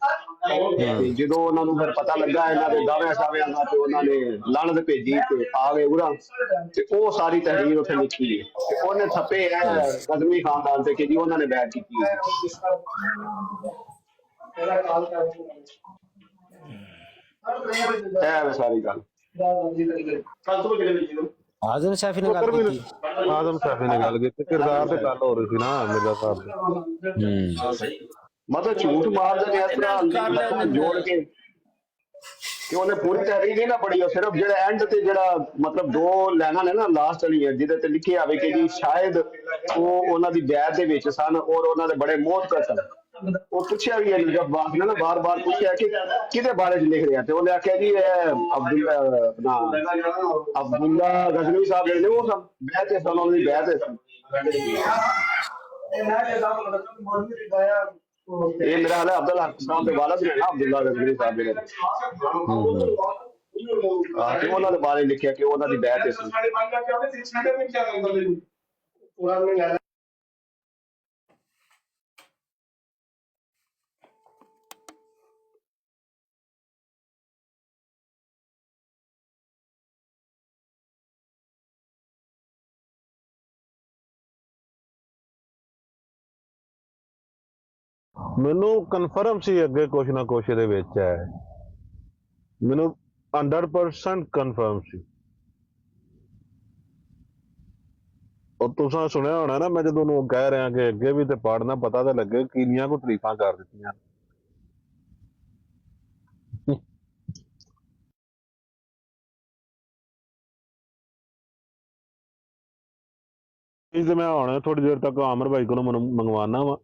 ਤੇ ਜਦੋਂ ਉਹਨਾਂ ਨੂੰ ਫਿਰ ਪਤਾ ਲੱਗਾ ਇਹਨਾਂ ਦੇ ਦਾਅਵਿਆਂ ਸਾਵਿਆਂ ਦਾ, ਤੇ ਉਹਨਾਂ ਨੇ ਲਾਹਨਤ ਭੇਜੀ ਤੇ ਆ ਗਏ ਉਰਾਂ, ਤੇ ਉਹ ਸਾਰੀ ਤਹਿਰੀਰ ਉੱਥੇ ਲਿਖੀ ਹੈ, ਤੇ ਉਹਨੇ ਥੱਪੇ ਹੈ ਗਜ਼ਨੀ ਖਾਨਦਾਨ ਤੇ ਕਿ ਜੀ ਉਹਨਾਂ ਨੇ ਬੈਠ ਕੀਤੀ ਹੈ। ਇਹ ਸਾਰੀ ਗੱਲ ਆਜ਼ਮ ਸ਼ਾਫੀ ਨੇ ਗੱਲ ਕੀਤੀ, ਆਜ਼ਮ ਸ਼ਾਫੀ ਨੇ ਗੱਲ ਕੀਤੀ, ਕਿਰਦਾਰ ਤੇ ਗੱਲ ਹੋ ਰਹੀ ਸੀ ਨਾ ਮਿਰਜ਼ਾ ਸਾਹਿਬ ਦੀ। ਮਤਲਬ ਝੂਠ ਮਾਰਦੇ ਨੇ ਇਸ ਤਰ੍ਹਾਂ ਜੋੜ ਕੇ ਕਿ ਉਹਨੇ ਪੂਰੀ ਤਹਿਰੀਰ ਨਹੀਂ ਨਾ ਪੜ੍ਹੀ, ਉਹ ਸਿਰਫ ਜਿਹੜਾ ਐਂਡ ਤੇ ਜਿਹੜਾ ਮਤਲਬ 2 ਲਾਈਨਾਂ ਨੇ ਨਾ ਲਾਸਟ ਵਾਲੀਆਂ, ਜਿਹਦੇ ਤੇ ਲਿਖਿਆ ਆਵੇ ਕਿ ਜੀ ਸ਼ਾਇਦ ਉਹ ਉਹਨਾਂ ਦੀ ਬੈਤ ਦੇ ਵਿੱਚ ਸਨ ਔਰ ਉਹਨਾਂ ਦੇ ਬੜੇ ਮੋਹਤਬਰ ਸਨ। ਉਹ ਪੁੱਛਿਆ ਵੀ ਹੈ ਜਬ ਬਾਤ ਨੇ ਨਾ ਬਾਰ-ਬਾਰ ਪੁੱਛਿਆ ਕਿ ਕਿਹਦੇ ਬਾਰੇ ਚ ਲਿਖ ਰਿਹਾ, ਤੇ ਉਹਨੇ ਆਖਿਆ ਜੀ ਇਹ ਅਬਦੁੱਲਾ ਗਜ਼ਨਵੀ ਸਾਹਿਬ ਜਿਹੜੇ ਨੇ ਉਹ ਸਨ, ਬੈਤ ਸਨ, ਉਹਨਾਂ ਦੀ ਬੈਤ ਸਨ। ਇਹ ਮੇਰਾ ਹਾਲ ਹੈ ਅਬਦੁਲ ਹਕ ਸਾਹਿਬ ਦੇ ਵਾਲਦ ਨੇ ਨਾ, ਅਬਦੁੱਲਾ ਗਜ਼ਨਵੀ ਸਾਹਿਬ ਜਿਹੜੇ, ਤੇ ਉਹਨਾਂ ਦੇ ਬਾਰੇ ਲਿਖਿਆ ਕਿ ਉਹਨਾਂ ਦੀ ਬੈਤ ਸੀ। ਮੈਨੂੰ ਕਨਫਰਮ ਸੀ ਅੱਗੇ ਕੁਛ ਨਾ ਕੁਛ ਇਹਦੇ ਵਿੱਚ ਹੈ, ਮੈਨੂੰ 100% ਕਨਫਰਮ ਸੀ। ਉਹ ਤੁਸੀਂ ਸੁਣਿਆ ਹੋਣਾ ਨਾ, ਮੈਂ ਜਦੋਂ ਉਹਨੂੰ ਕਹਿ ਰਿਹਾ ਕਿ ਅੱਗੇ ਵੀ ਤੇ ਪੜ੍ਹਨਾ ਪਤਾ ਤਾਂ ਲੱਗੇ ਕਿੰਨੀਆਂ ਕੋ ਤਾਰੀਫਾਂ ਕਰ ਦਿੱਤੀਆਂ। ਤੇ ਮੈਂ ਹੁਣ ਥੋੜੀ ਦੇਰ ਤੱਕ ਆਮਰ ਭਾਈ ਕੋਲੋਂ ਮੰਗਵਾਉਣਾ ਵਾ।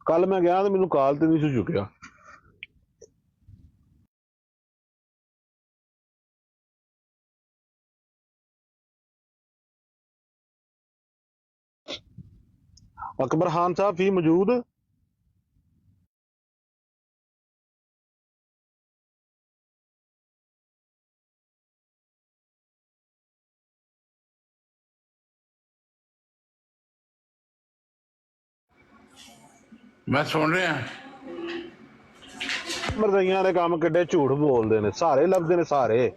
ਕੱਲ ਮੈਂ ਗਿਆ ਤੇ ਮੈਨੂੰ ਕਾਲ ਤੇ ਨਹੀਂ ਸੀ ਚੁੱਕਿਆ। ਅਕਬਰ ਖਾਨ ਸਾਹਿਬ ਸੀ ਮੌਜੂਦ? ਮੈਂ ਸੁਣ ਰਿਹਾ। ਮਰਜ਼ਈਆਂ ਵਾਲੇ ਕੰਮ ਕਿੱਡੇ ਝੂਠ ਬੋਲਦੇ ਨੇ, ਸਾਰੇ ਲੱਭਦੇ ਨੇ ਸਾਰੇ।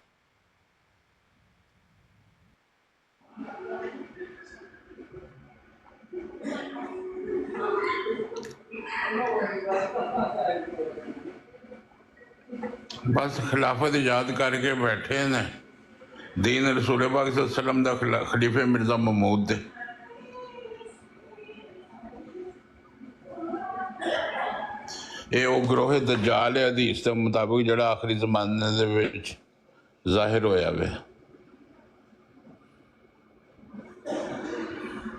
ਬਸ ਖਿਲਾਫਤ ਯਾਦ ਕਰਕੇ ਬੈਠੇ ਨੇ ਦੀਨ ਰਸੂਲ ਪਾਕ ਸੱਲੱਲਾਹੁ ਅਲੈਹਿ ਵਸੱਲਮ ਦਾ ਖਲੀਫੇ ਮਿਰਜ਼ਾ ਮਹਿਮੂਦ ਦੇ। ਇਹ ਉਹ ਗਰੋਹ ਦਜਾਲ ਹੈ ਹਦੀਸ ਦੇ ਮੁਤਾਬਿਕ ਜਿਹੜਾ ਆਖਰੀ ਜ਼ਮਾਨੇ ਦੇ ਵਿੱਚ ਜ਼ਾਹਿਰ ਹੋਇਆ ਵੇ।